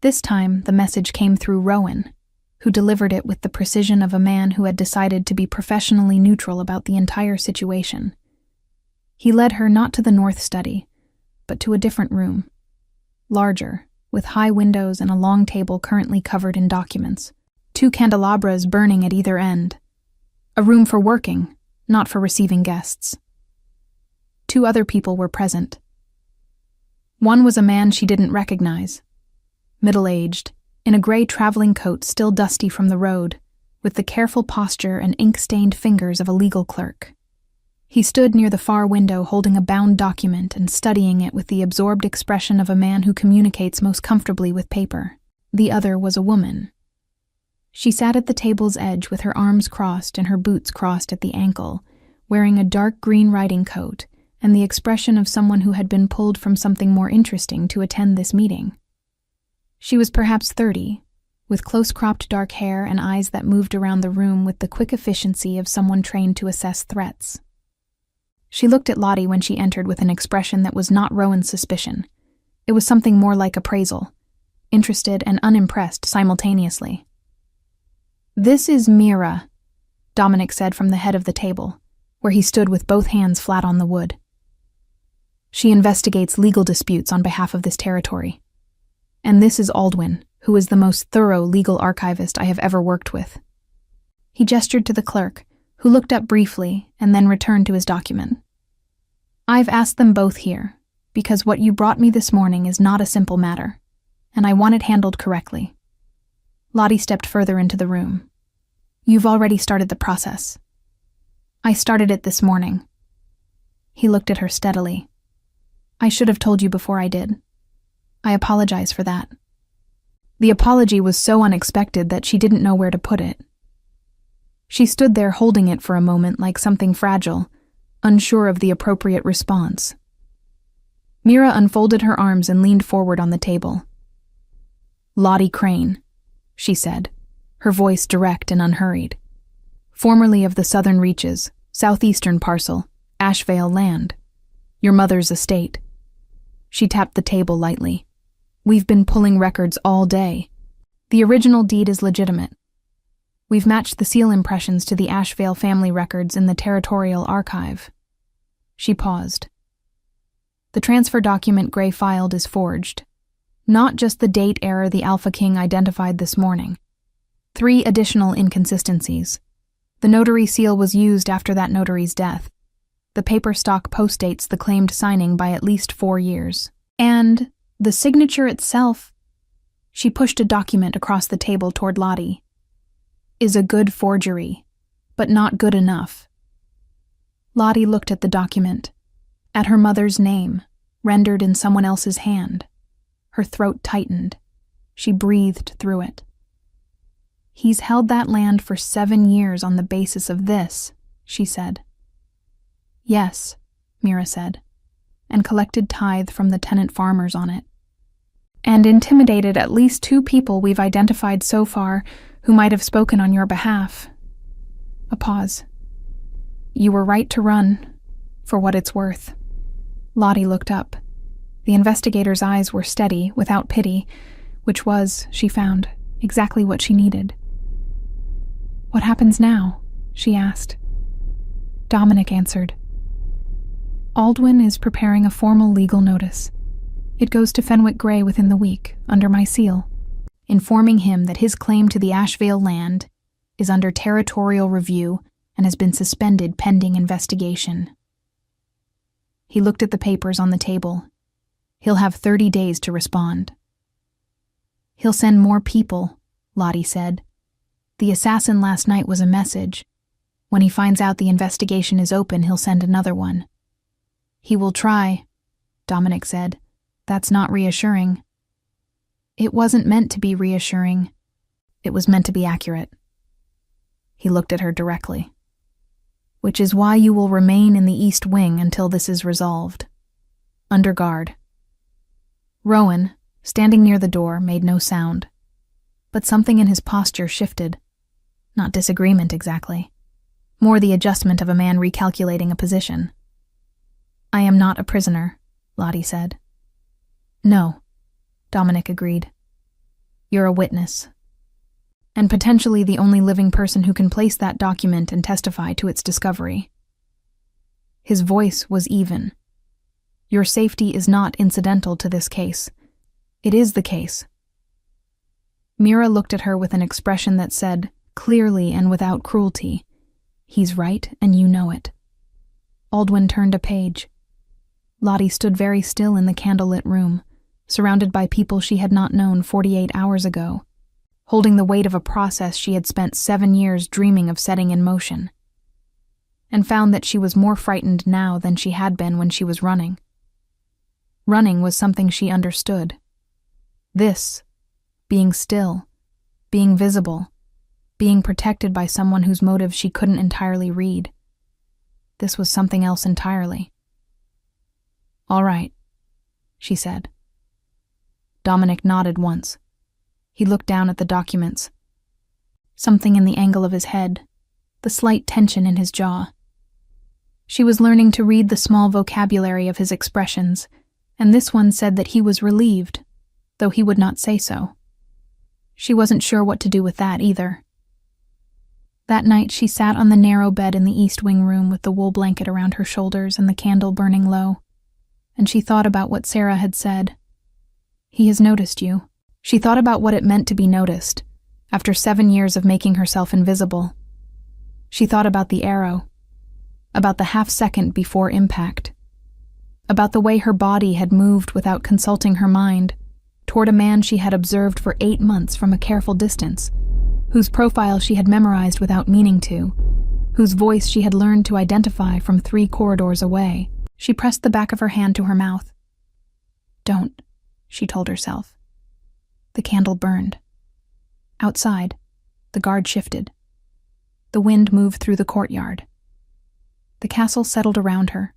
This time, the message came through Rowan, who delivered it with the precision of a man who had decided to be professionally neutral about the entire situation. He led her not to the north study, but to a different room, larger, with high windows and a long table currently covered in documents, 2 candelabras burning at either end. A room for working, not for receiving guests. 2 other people were present. One was a man she didn't recognize, middle-aged, in a gray traveling coat still dusty from the road, with the careful posture and ink-stained fingers of a legal clerk. He stood near the far window holding a bound document and studying it with the absorbed expression of a man who communicates most comfortably with paper. The other was a woman. She sat at the table's edge with her arms crossed and her boots crossed at the ankle, wearing a dark green riding coat and the expression of someone who had been pulled from something more interesting to attend this meeting. She was perhaps 30, with close-cropped dark hair and eyes that moved around the room with the quick efficiency of someone trained to assess threats. She looked at Lottie when she entered with an expression that was not Rowan's suspicion. It was something more like appraisal, interested and unimpressed simultaneously. This is Mira, Dominic said from the head of the table, where he stood with both hands flat on the wood. She investigates legal disputes on behalf of this territory. And this is Aldwin, who is the most thorough legal archivist I have ever worked with. He gestured to the clerk, who looked up briefly and then returned to his document. I've asked them both here, because what you brought me this morning is not a simple matter, and I want it handled correctly. Lottie stepped further into the room. You've already started the process. I started it this morning. He looked at her steadily. I should have told you before I did. I apologize for that. The apology was so unexpected that she didn't know where to put it. She stood there holding it for a moment like something fragile, unsure of the appropriate response. Mira unfolded her arms and leaned forward on the table. Lottie Crane, she said, her voice direct and unhurried. Formerly of the Southern Reaches, southeastern parcel, Ashvale land. Your mother's estate. She tapped the table lightly. We've been pulling records all day. The original deed is legitimate. We've matched the seal impressions to the Ashvale family records in the Territorial Archive. She paused. The transfer document Gray filed is forged. Not just the date error the Alpha King identified this morning. 3 additional inconsistencies. The notary seal was used after that notary's death. The paper stock postdates the claimed signing by at least 4 years. And the signature itself, she pushed a document across the table toward Lottie, is a good forgery, but not good enough. Lottie looked at the document, at her mother's name, rendered in someone else's hand. Her throat tightened. She breathed through it. He's held that land for 7 years on the basis of this, she said. Yes, Mira said, and collected tithe from the tenant farmers on it. And intimidated at least 2 people we've identified so far who might have spoken on your behalf. A pause. You were right to run, for what it's worth. Lottie looked up. The investigator's eyes were steady, without pity, which was, she found, exactly what she needed. What happens now? she asked. Dominic answered. Aldwyn is preparing a formal legal notice. It goes to Fenwick Gray within the week, under my seal, informing him that his claim to the Ashvale land is under territorial review and has been suspended pending investigation. He looked at the papers on the table. He'll have 30 days to respond. He'll send more people, Lottie said. The assassin last night was a message. When he finds out the investigation is open, he'll send another one. He will try, Dominic said. That's not reassuring. It wasn't meant to be reassuring. It was meant to be accurate. He looked at her directly. Which is why you will remain in the East Wing until this is resolved. Under guard. Rowan, standing near the door, made no sound. But something in his posture shifted. Not disagreement exactly. More the adjustment of a man recalculating a position. I am not a prisoner, Lottie said. No, Dominic agreed. You're a witness. And potentially the only living person who can place that document and testify to its discovery. His voice was even. Your safety is not incidental to this case. It is the case. Mira looked at her with an expression that said, clearly and without cruelty, he's right and you know it. Aldwyn turned a page. Lottie stood very still in the candlelit room, surrounded by people she had not known 48 hours ago, holding the weight of a process she had spent 7 years dreaming of setting in motion, and found that she was more frightened now than she had been when she was running. Running was something she understood. This, being still, being visible, being protected by someone whose motives she couldn't entirely read. This was something else entirely. All right, she said. Dominic nodded once. He looked down at the documents. Something in the angle of his head, the slight tension in his jaw. She was learning to read the small vocabulary of his expressions, and this one said that he was relieved, though he would not say so. She wasn't sure what to do with that either. That night she sat on the narrow bed in the East Wing room with the wool blanket around her shoulders and the candle burning low, and she thought about what Sarah had said. He has noticed you. She thought about what it meant to be noticed, after 7 years of making herself invisible. She thought about the arrow, about the half-second before impact, about the way her body had moved without consulting her mind toward a man she had observed for 8 months from a careful distance, whose profile she had memorized without meaning to, whose voice she had learned to identify from 3 corridors away. She pressed the back of her hand to her mouth. Don't, she told herself. The candle burned. Outside, the guard shifted. The wind moved through the courtyard. The castle settled around her,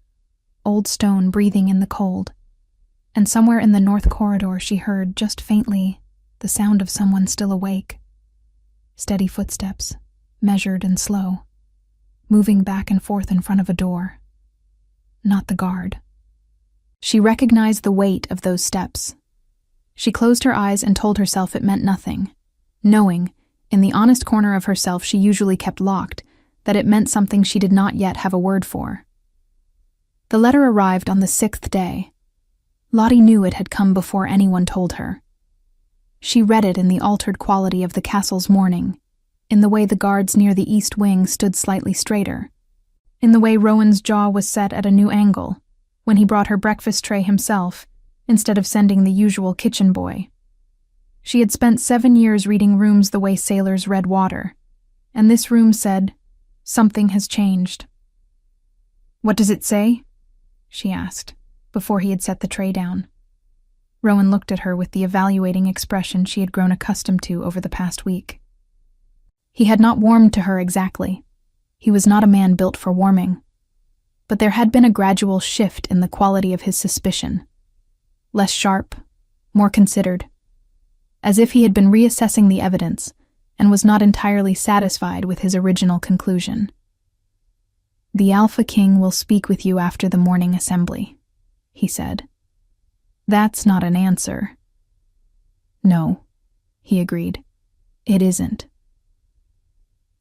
old stone breathing in the cold, and somewhere in the north corridor she heard, just faintly, the sound of someone still awake. Steady footsteps, measured and slow, moving back and forth in front of a door. Not the guard. She recognized the weight of those steps. She closed her eyes and told herself it meant nothing, knowing, in the honest corner of herself she usually kept locked, that it meant something she did not yet have a word for. The letter arrived on the 6th day. Lottie knew it had come before anyone told her. She read it in the altered quality of the castle's morning, in the way the guards near the East Wing stood slightly straighter, in the way Rowan's jaw was set at a new angle when he brought her breakfast tray himself instead of sending the usual kitchen boy. She had spent 7 years reading rooms the way sailors read water, and this room said, "Something has changed." "What does it say?" she asked, before he had set the tray down. Rowan looked at her with the evaluating expression she had grown accustomed to over the past week. He had not warmed to her exactly. He was not a man built for warming. But there had been a gradual shift in the quality of his suspicion. Less sharp, more considered, as if he had been reassessing the evidence and was not entirely satisfied with his original conclusion. "The Alpha King will speak with you after the morning assembly," he said. "That's not an answer." "No," he agreed. "It isn't."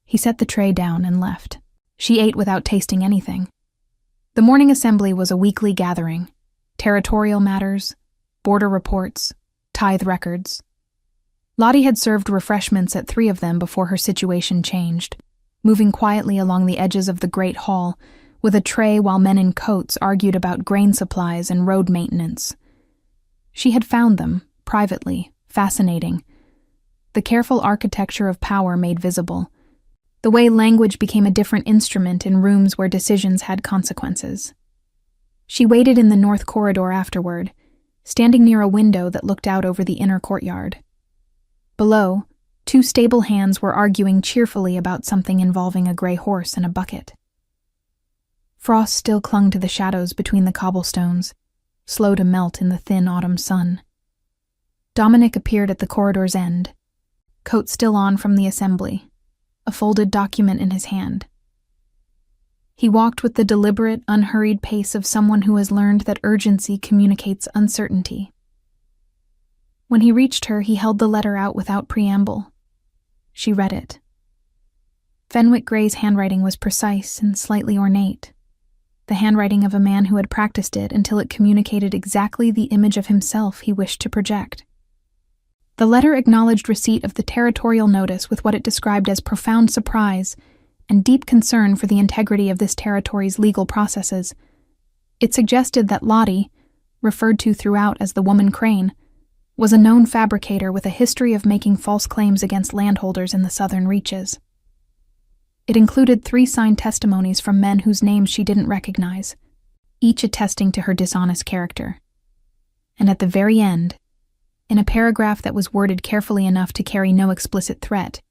He set the tray down and left. She ate without tasting anything. The morning assembly was a weekly gathering. Territorial matters, border reports, tithe records. Lottie had served refreshments at 3 of them before her situation changed, moving quietly along the edges of the great hall with a tray while men in coats argued about grain supplies and road maintenance. She had found them, privately, fascinating. The careful architecture of power made visible. The way language became a different instrument in rooms where decisions had consequences. She waited in the north corridor afterward, standing near a window that looked out over the inner courtyard. Below, 2 stable hands were arguing cheerfully about something involving a gray horse and a bucket. Frost still clung to the shadows between the cobblestones, slow to melt in the thin autumn sun. Dominic appeared at the corridor's end, coat still on from the assembly, a folded document in his hand. He walked with the deliberate, unhurried pace of someone who has learned that urgency communicates uncertainty. When he reached her, he held the letter out without preamble. She read it. Fenwick Gray's handwriting was precise and slightly ornate, the handwriting of a man who had practiced it until it communicated exactly the image of himself he wished to project. The letter acknowledged receipt of the territorial notice with what it described as profound surprise and deep concern for the integrity of this territory's legal processes. It suggested that Lottie, referred to throughout as the woman Crane, was a known fabricator with a history of making false claims against landholders in the southern reaches. It included 3 signed testimonies from men whose names she didn't recognize, each attesting to her dishonest character. And at the very end, in a paragraph that was worded carefully enough to carry no explicit threat,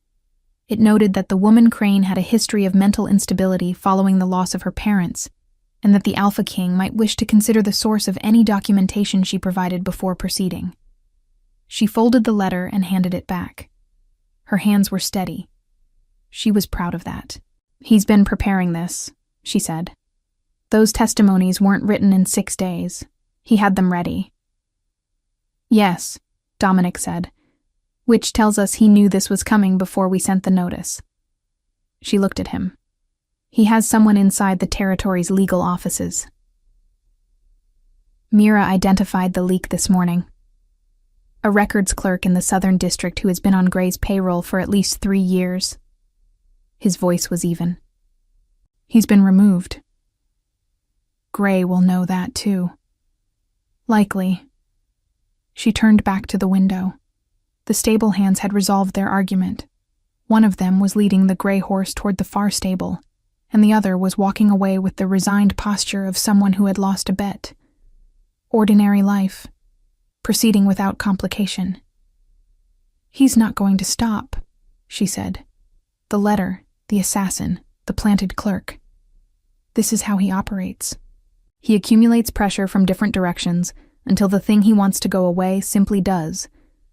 it noted that the woman Crane had a history of mental instability following the loss of her parents, and that the Alpha King might wish to consider the source of any documentation she provided before proceeding. She folded the letter and handed it back. Her hands were steady. She was proud of that. "He's been preparing this," she said. "Those testimonies weren't written in 6 days. He had them ready." "Yes," Dominic said, "which tells us he knew this was coming before we sent the notice." She looked at him. "He has someone inside the territory's legal offices." Mira identified the leak this morning. A records clerk in the Southern District who has been on Gray's payroll for at least 3 years. His voice was even. "He's been removed. Gray will know that, too. Likely." She turned back to the window. The stable hands had resolved their argument. One of them was leading the gray horse toward the far stable, and the other was walking away with the resigned posture of someone who had lost a bet. Ordinary life, proceeding without complication. "He's not going to stop," she said. "The letter, the assassin, the planted clerk. This is how he operates. He accumulates pressure from different directions until the thing he wants to go away simply does,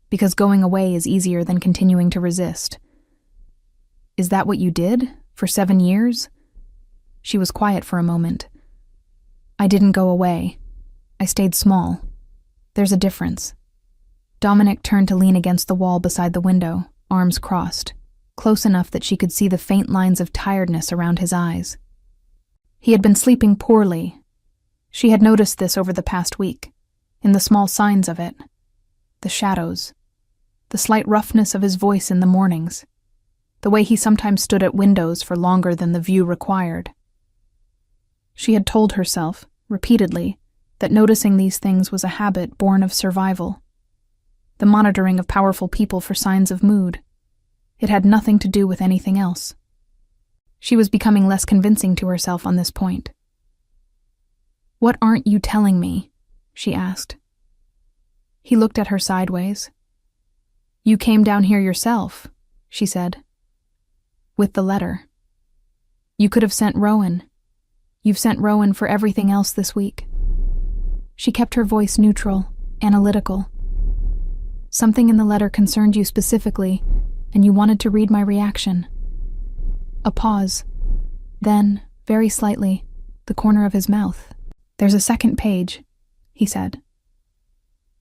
because going away is easier than continuing to resist." "Is that what you did, for 7 years?" She was quiet for a moment. "I didn't go away. I stayed small. There's a difference." Dominic turned to lean against the wall beside the window, arms crossed, close enough that she could see the faint lines of tiredness around his eyes. He had been sleeping poorly. She had noticed this over the past week, in the small signs of it, the shadows, the slight roughness of his voice in the mornings, the way he sometimes stood at windows for longer than the view required. She had told herself, repeatedly, that noticing these things was a habit born of survival. The monitoring of powerful people for signs of mood. It had nothing to do with anything else. She was becoming less convincing to herself on this point. "What aren't you telling me?" she asked. He looked at her sideways. "You came down here yourself," she said. "With the letter. You could have sent Rowan. You've sent Rowan for everything else this week." She kept her voice neutral, analytical. "Something in the letter concerned you specifically, and you wanted to read my reaction." A pause. Then, very slightly, the corner of his mouth. "There's a second page," he said.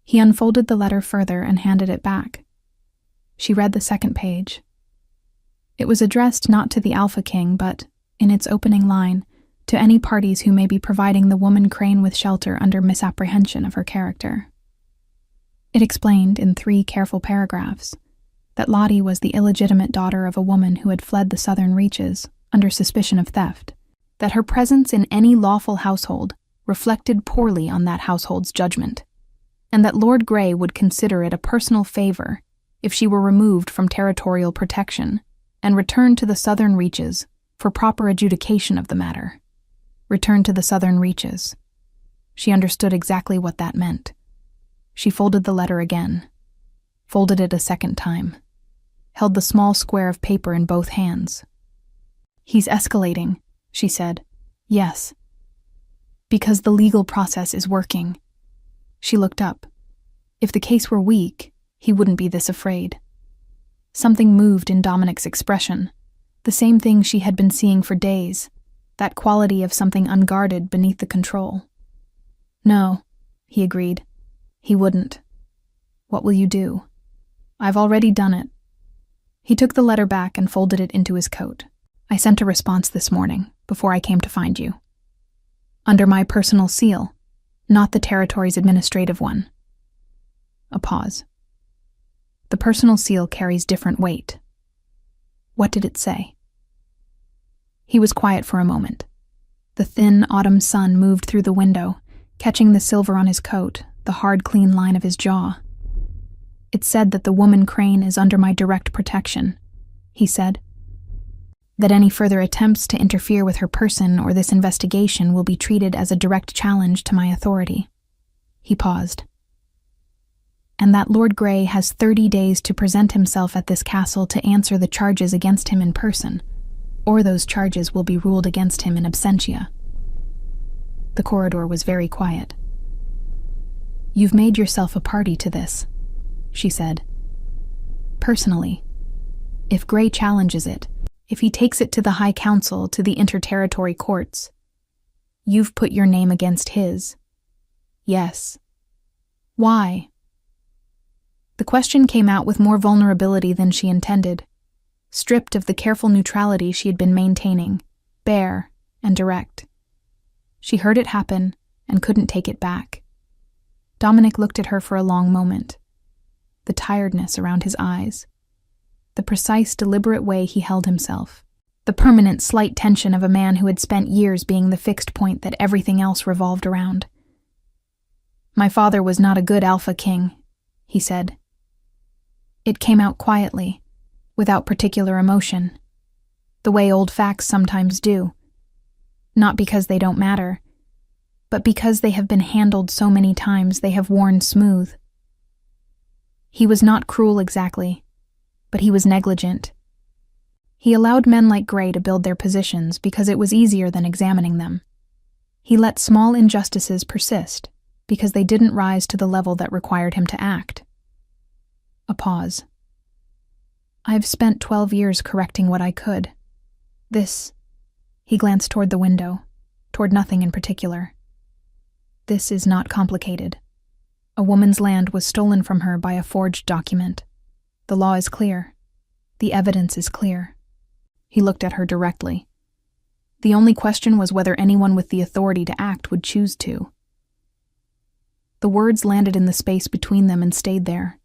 He unfolded the letter further and handed it back. She read the second page. It was addressed not to the Alpha King, but, in its opening line, to any parties who may be providing the woman Crane with shelter under misapprehension of her character. It explained, in 3 careful paragraphs, that Lottie was the illegitimate daughter of a woman who had fled the southern reaches under suspicion of theft, that her presence in any lawful household reflected poorly on that household's judgment, and that Lord Grey would consider it a personal favor if she were removed from territorial protection and returned to the southern reaches for proper adjudication of the matter. Returned to the southern reaches. She understood exactly what that meant. She folded the letter again, folded it a second time, held the small square of paper in both hands. "He's escalating," she said. "Yes. Because the legal process is working." She looked up. If the case were weak, he wouldn't be this afraid. Something moved in Dominic's expression, the same thing she had been seeing for days, that quality of something unguarded beneath the control. "No," he agreed. "He wouldn't." "What will you do?" "I've already done it." He took the letter back and folded it into his coat. "I sent a response this morning, before I came to find you. Under my personal seal, not the territory's administrative one." A pause. "The personal seal carries different weight." "What did it say?" He was quiet for a moment. The thin autumn sun moved through the window, catching the silver on his coat, the hard, clean line of his jaw. "It said that the woman Crane is under my direct protection," he said. "That any further attempts to interfere with her person or this investigation will be treated as a direct challenge to my authority." He paused. "And that Lord Grey has 30 days to present himself at this castle to answer the charges against him in person, or those charges will be ruled against him in absentia." The corridor was very quiet. "You've made yourself a party to this," she said. "Personally, if Grey challenges it, if he takes it to the High Council, to the interterritory courts, you've put your name against his." "Yes." "Why?" The question came out with more vulnerability than she intended, stripped of the careful neutrality she had been maintaining, bare and direct. She heard it happen and couldn't take it back. Dominic looked at her for a long moment. The tiredness around his eyes, the precise, deliberate way he held himself, the permanent, slight tension of a man who had spent years being the fixed point that everything else revolved around. "My father was not a good Alpha King," he said. It came out quietly, without particular emotion, the way old facts sometimes do. Not because they don't matter, but because they have been handled so many times they have worn smooth. He was not cruel exactly, but he was negligent. He allowed men like Grey to build their positions because it was easier than examining them. He let small injustices persist because they didn't rise to the level that required him to act. A pause. "I've spent 12 years correcting what I could. This," he glanced toward the window, toward nothing in particular. "This is not complicated. A woman's land was stolen from her by a forged document. The law is clear. The evidence is clear." He looked at her directly. The only question was whether anyone with the authority to act would choose to. The words landed in the space between them and stayed there.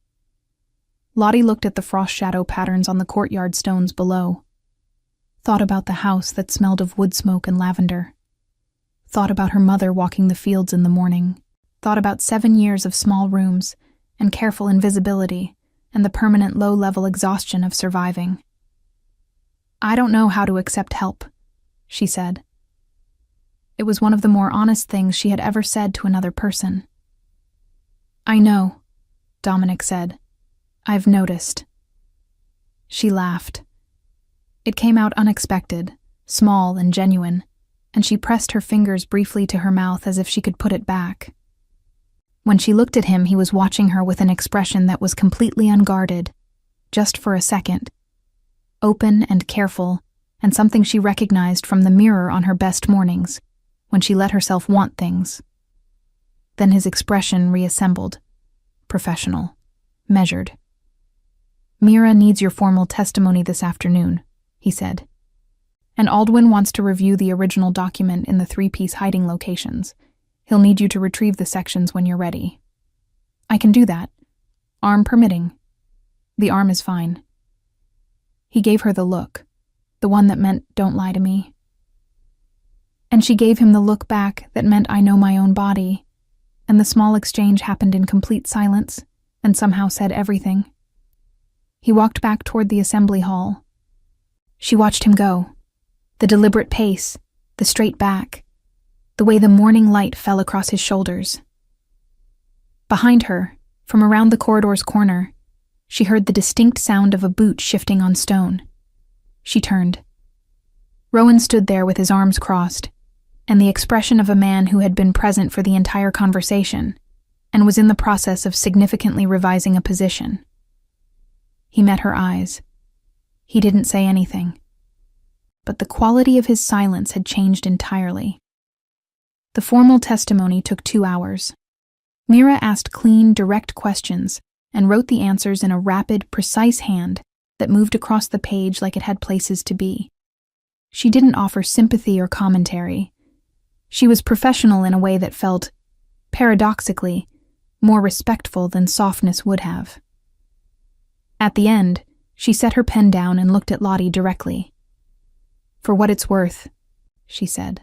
Lottie looked at the frost shadow patterns on the courtyard stones below, thought about the house that smelled of wood smoke and lavender, thought about her mother walking the fields in the morning, thought about 7 years of small rooms and careful invisibility and the permanent low-level exhaustion of surviving. "I don't know how to accept help," she said. It was one of the more honest things she had ever said to another person. "I know," Dominic said. "I've noticed." She laughed. It came out unexpected, small and genuine, and she pressed her fingers briefly to her mouth as if she could put it back. When she looked at him, he was watching her with an expression that was completely unguarded, just for a second, open and careful, and something she recognized from the mirror on her best mornings, when she let herself want things. Then his expression reassembled, professional, measured. "Mira needs your formal testimony this afternoon," he said. "And Aldwin wants to review the original document in the 3-piece hiding locations. He'll need you to retrieve the sections when you're ready." "I can do that. Arm permitting." "The arm is fine." He gave her the look, the one that meant, "Don't lie to me." And she gave him the look back that meant, "I know my own body," and the small exchange happened in complete silence and somehow said everything. He walked back toward the assembly hall. She watched him go. The deliberate pace, the straight back, the way the morning light fell across his shoulders. Behind her, from around the corridor's corner, she heard the distinct sound of a boot shifting on stone. She turned. Rowan stood there with his arms crossed, and the expression of a man who had been present for the entire conversation and was in the process of significantly revising a position. He met her eyes. He didn't say anything. But the quality of his silence had changed entirely. The formal testimony took 2 hours. Mira asked clean, direct questions and wrote the answers in a rapid, precise hand that moved across the page like it had places to be. She didn't offer sympathy or commentary. She was professional in a way that felt, paradoxically, more respectful than softness would have. At the end, she set her pen down and looked at Lottie directly. "For what it's worth," she said,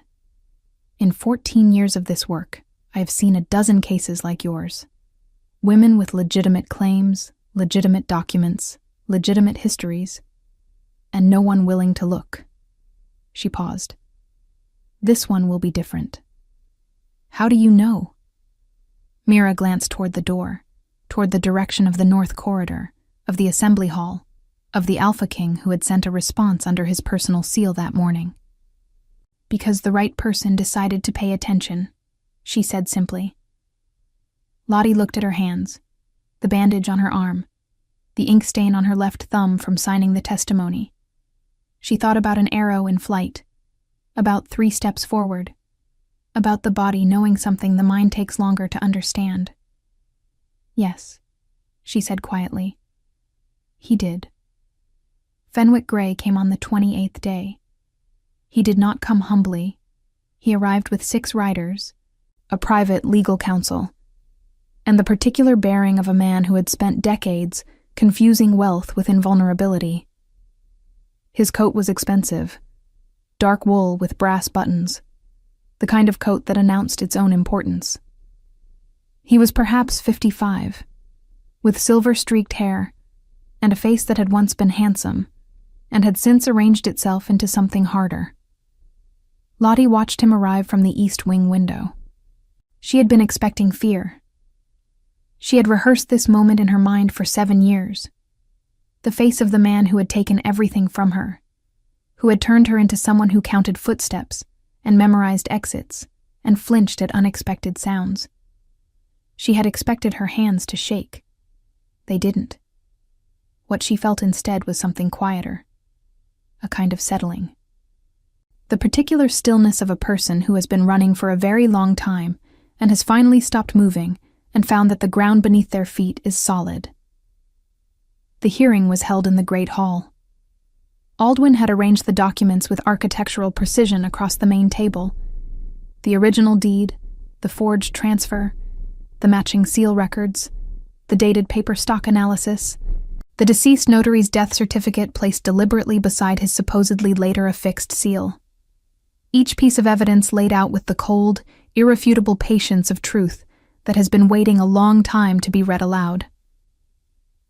"in 14 years of this work, I have seen a dozen cases like yours. Women with legitimate claims, legitimate documents, legitimate histories, and no one willing to look." She paused. "This one will be different." "How do you know?" Mira glanced toward the door, toward the direction of the north corridor, of the assembly hall, of the Alpha King who had sent a response under his personal seal that morning. "Because the right person decided to pay attention," she said simply. Lottie looked at her hands, the bandage on her arm, the ink stain on her left thumb from signing the testimony. She thought about an arrow in flight, about 3 steps forward, about the body knowing something the mind takes longer to understand. "Yes," she said quietly. "He did." Fenwick Gray came on the 28th day. He did not come humbly. He arrived with 6 riders, a private legal counsel, and the particular bearing of a man who had spent decades confusing wealth with invulnerability. His coat was expensive, dark wool with brass buttons, the kind of coat that announced its own importance. He was perhaps 55, with silver-streaked hair, and a face that had once been handsome, and had since arranged itself into something harder. Lottie watched him arrive from the east wing window. She had been expecting fear. She had rehearsed this moment in her mind for 7 years. The face of the man who had taken everything from her, who had turned her into someone who counted footsteps and memorized exits and flinched at unexpected sounds. She had expected her hands to shake. They didn't. What she felt instead was something quieter, a kind of settling. The particular stillness of a person who has been running for a very long time and has finally stopped moving and found that the ground beneath their feet is solid. The hearing was held in the Great Hall. Aldwin had arranged the documents with architectural precision across the main table. The original deed, the forged transfer, the matching seal records, the dated paper stock analysis, the deceased notary's death certificate placed deliberately beside his supposedly later affixed seal. Each piece of evidence laid out with the cold, irrefutable patience of truth that has been waiting a long time to be read aloud.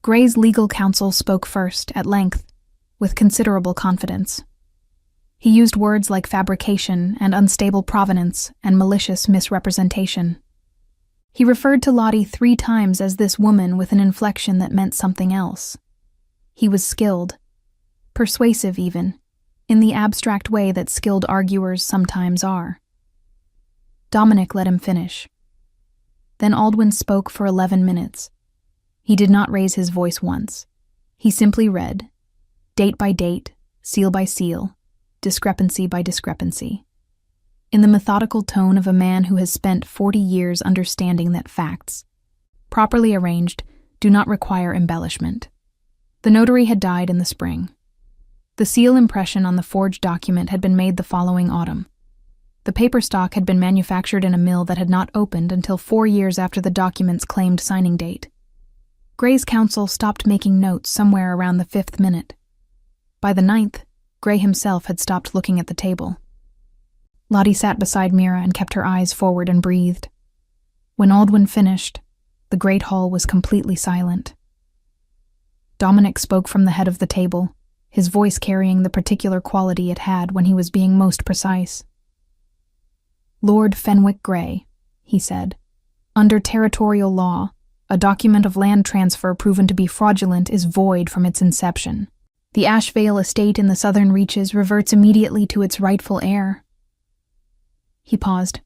Gray's legal counsel spoke first, at length, with considerable confidence. He used words like fabrication and unstable provenance and malicious misrepresentation. He referred to Lottie 3 times as this woman with an inflection that meant something else. He was skilled, persuasive even, in the abstract way that skilled arguers sometimes are. Dominic let him finish. Then Aldwin spoke for 11 minutes. He did not raise his voice once. He simply read, date by date, seal by seal, discrepancy by discrepancy, in the methodical tone of a man who has spent 40 years understanding that facts, properly arranged, do not require embellishment. The notary had died in the spring. The seal impression on the forged document had been made the following autumn. The paper stock had been manufactured in a mill that had not opened until 4 years after the document's claimed signing date. Gray's counsel stopped making notes somewhere around the 5th minute. By the 9th, Gray himself had stopped looking at the table. Lottie sat beside Mira and kept her eyes forward and breathed. When Aldwin finished, the great hall was completely silent. Dominic spoke from the head of the table, his voice carrying the particular quality it had when he was being most precise. "Lord Fenwick Gray," he said, "under territorial law, a document of land transfer proven to be fraudulent is void from its inception. The Ashvale estate in the southern reaches reverts immediately to its rightful heir." He paused.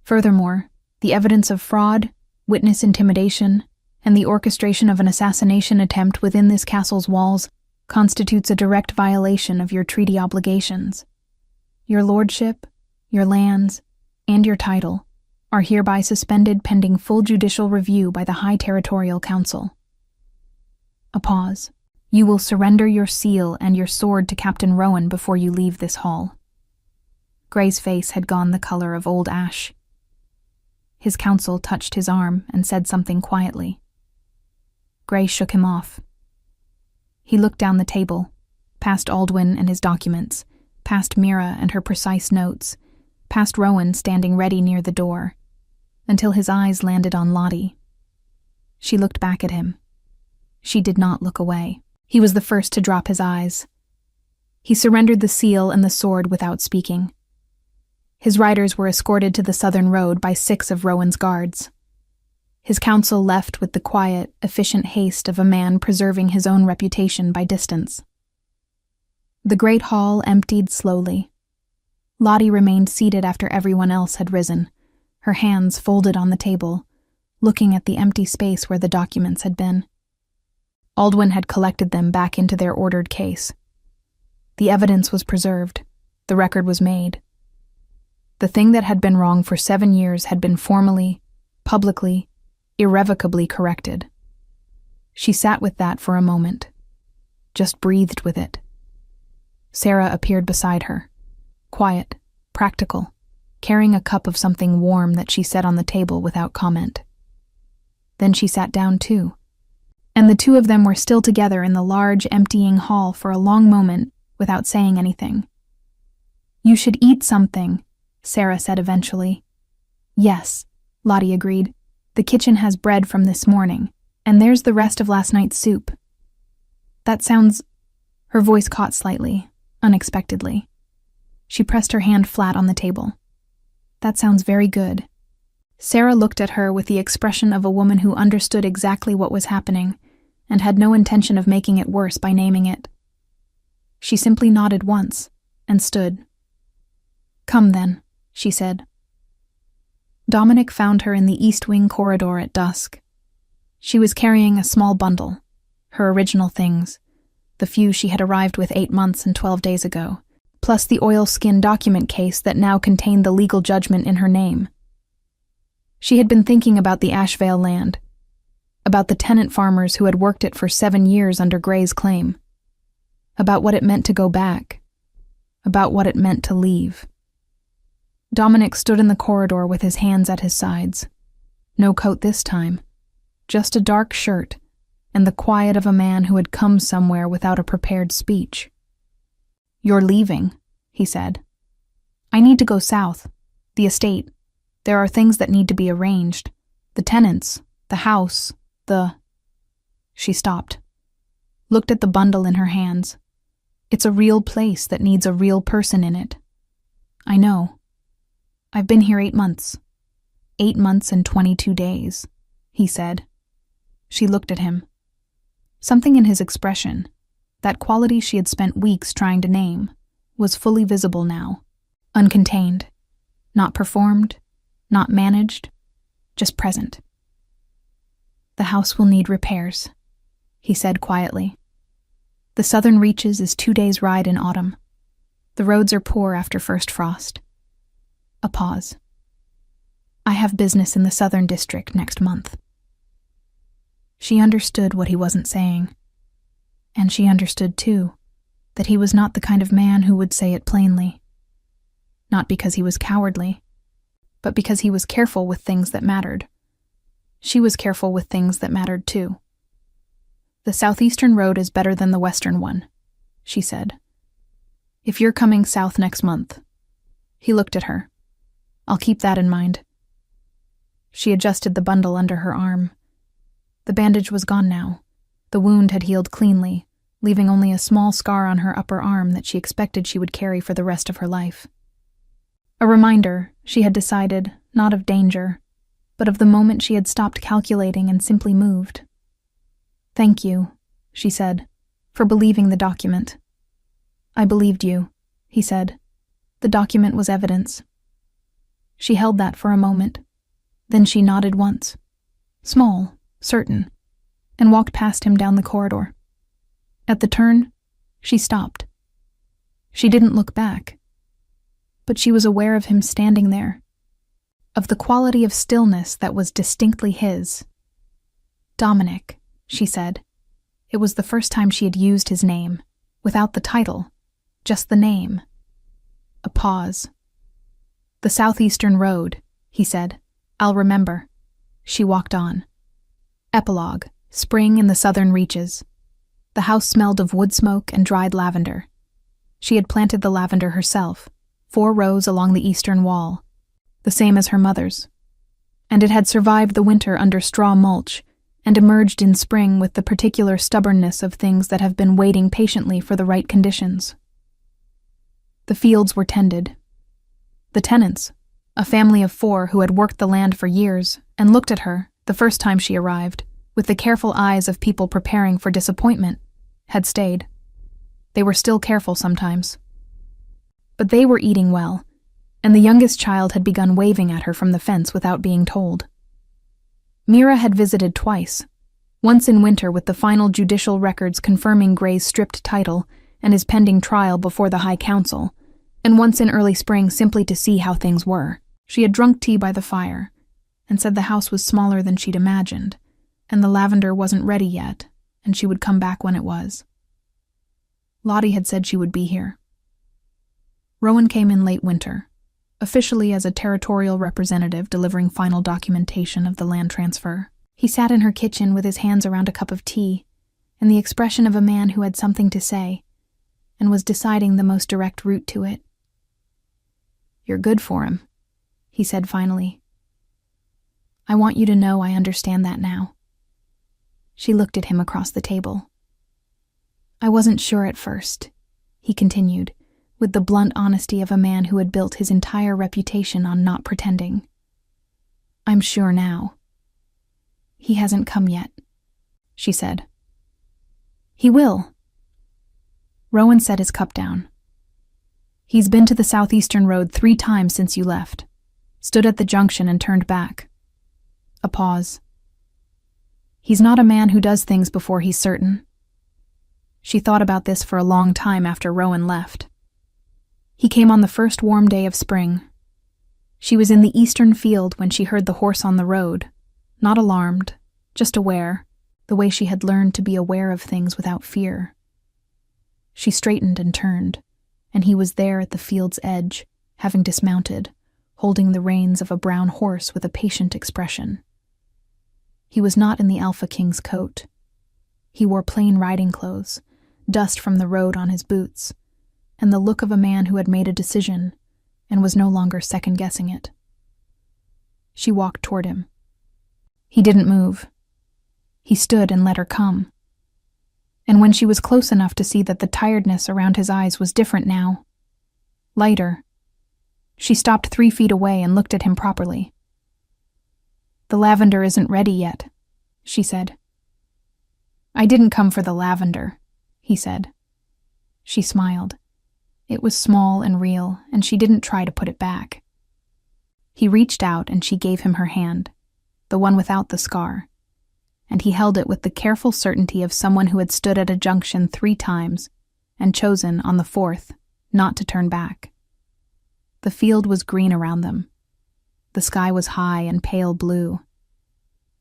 "Furthermore, the evidence of fraud, witness intimidation, and the orchestration of an assassination attempt within this castle's walls constitutes a direct violation of your treaty obligations. Your lordship, your lands, and your title are hereby suspended pending full judicial review by the High Territorial Council." A pause. "You will surrender your seal and your sword to Captain Rowan before you leave this hall." Gray's face had gone the color of old ash. His counsel touched his arm and said something quietly. Gray shook him off. He looked down the table, past Aldwin and his documents, past Mira and her precise notes, past Rowan standing ready near the door, until his eyes landed on Lottie. She looked back at him. She did not look away. He was the first to drop his eyes. He surrendered the seal and the sword without speaking. His riders were escorted to the southern road by 6 of Rowan's guards. His counsel left with the quiet, efficient haste of a man preserving his own reputation by distance. The great hall emptied slowly. Lottie remained seated after everyone else had risen, her hands folded on the table, looking at the empty space where the documents had been. Aldwin had collected them back into their ordered case. The evidence was preserved. The record was made. The thing that had been wrong for 7 years had been formally, publicly, irrevocably corrected. She sat with that for a moment, just breathed with it. Sarah appeared beside her, quiet, practical, carrying a cup of something warm that she set on the table without comment. Then she sat down too, and the 2 of them were still together in the large, emptying hall for a long moment without saying anything. "You should eat something," Sarah said eventually. "Yes," Lottie agreed. "The kitchen has bread from this morning, and there's the rest of last night's soup." "That sounds—" Her voice caught slightly, unexpectedly. She pressed her hand flat on the table. "That sounds very good." Sarah looked at her with the expression of a woman who understood exactly what was happening and had no intention of making it worse by naming it. She simply nodded once and stood. "Come then," she said. Dominic found her in the East Wing corridor at dusk. She was carrying a small bundle, her original things, the few she had arrived with 8 months and 12 days ago, plus the oilskin document case that now contained the legal judgment in her name. She had been thinking about the Ashvale land, about the tenant farmers who had worked it for 7 years under Gray's claim, about what it meant to go back, about what it meant to leave. Dominic stood in the corridor with his hands at his sides. No coat this time, just a dark shirt and the quiet of a man who had come somewhere without a prepared speech. "You're leaving," he said. "I need to go south. The estate. There are things that need to be arranged. The tenants, the house, the—" She stopped, looked at the bundle in her hands. "It's a real place that needs a real person in it. I know. I've been here 8 months. 8 months and 22 days, he said. She looked at him. Something in his expression, that quality she had spent weeks trying to name, was fully visible now, uncontained, not performed, not managed, just present. "The house will need repairs," he said quietly. "The southern reaches is 2 days' ride in autumn. The roads are poor after first frost." A pause. "I have business in the southern district next month." She understood what he wasn't saying. And she understood, too, that he was not the kind of man who would say it plainly. Not because he was cowardly, but because he was careful with things that mattered. She was careful with things that mattered too. "The southeastern road is better than the western one," she said. "If you're coming south next month." He looked at her. "I'll keep that in mind." She adjusted the bundle under her arm. The bandage was gone now. The wound had healed cleanly, leaving only a small scar on her upper arm that she expected she would carry for the rest of her life. A reminder, she had decided, not of danger, but of the moment she had stopped calculating and simply moved. "Thank you," she said, "for believing the document." "I believed you," he said. "The document was evidence." She held that for a moment. Then she nodded once, small, certain, and walked past him down the corridor. At the turn, she stopped. She didn't look back, but she was aware of him standing there, of the quality of stillness that was distinctly his. "Dominic," she said. It was the first time she had used his name, without the title, just the name. A pause. "The southeastern road," he said. "I'll remember." She walked on. Epilogue. Spring in the southern reaches. The house smelled of wood smoke and dried lavender. She had planted the lavender herself, 4 rows along the eastern wall, the same as her mother's. And it had survived the winter under straw mulch and emerged in spring with the particular stubbornness of things that have been waiting patiently for the right conditions. The fields were tended. The tenants, a family of 4 who had worked the land for years and looked at her, the first time she arrived, with the careful eyes of people preparing for disappointment, had stayed. They were still careful sometimes. But they were eating well, and the youngest child had begun waving at her from the fence without being told. Mira had visited twice, once in winter with the final judicial records confirming Gray's stripped title and his pending trial before the High Council, and once in early spring simply to see how things were. She had drunk tea by the fire, and said the house was smaller than she'd imagined, and the lavender wasn't ready yet, and she would come back when it was. Lottie had said she would be here. Rowan came in late winter, officially as a territorial representative delivering final documentation of the land transfer. He sat in her kitchen with his hands around a cup of tea, and the expression of a man who had something to say, and was deciding the most direct route to it. "You're good for him," he said finally. "I want you to know I understand that now." She looked at him across the table. "I wasn't sure at first," he continued, with the blunt honesty of a man who had built his entire reputation on not pretending. "I'm sure now." "He hasn't come yet," she said. "He will." Rowan set his cup down. "He's been to the southeastern road 3 times since you left, stood at the junction and turned back." A pause. "He's not a man who does things before he's certain." She thought about this for a long time after Rowan left. He came on the first warm day of spring. She was in the eastern field when she heard the horse on the road, not alarmed, just aware, the way she had learned to be aware of things without fear. She straightened and turned, and he was there at the field's edge, having dismounted, holding the reins of a brown horse with a patient expression. He was not in the Alpha King's coat. He wore plain riding clothes, dust from the road on his boots, and the look of a man who had made a decision and was no longer second-guessing it. She walked toward him. He didn't move. He stood and let her come. And when she was close enough to see that the tiredness around his eyes was different now, lighter, she stopped 3 feet away and looked at him properly. "The lavender isn't ready yet," she said. "I didn't come for the lavender," he said. She smiled. It was small and real, and she didn't try to put it back. He reached out and she gave him her hand, the one without the scar, and he held it with the careful certainty of someone who had stood at a junction 3 times and chosen, on the 4th, not to turn back. The field was green around them. The sky was high and pale blue.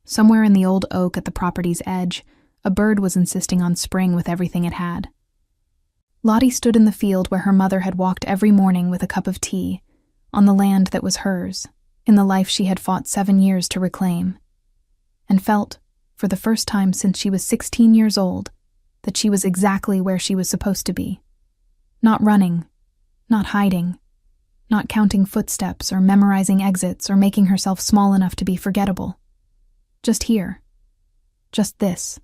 Somewhere in the old oak at the property's edge, a bird was insisting on spring with everything it had. Lottie stood in the field where her mother had walked every morning with a cup of tea, on the land that was hers, in the life she had fought 7 years to reclaim, and felt, for the first time since she was 16 years old, that she was exactly where she was supposed to be. Not running, not hiding, not counting footsteps or memorizing exits or making herself small enough to be forgettable. Just here. Just this.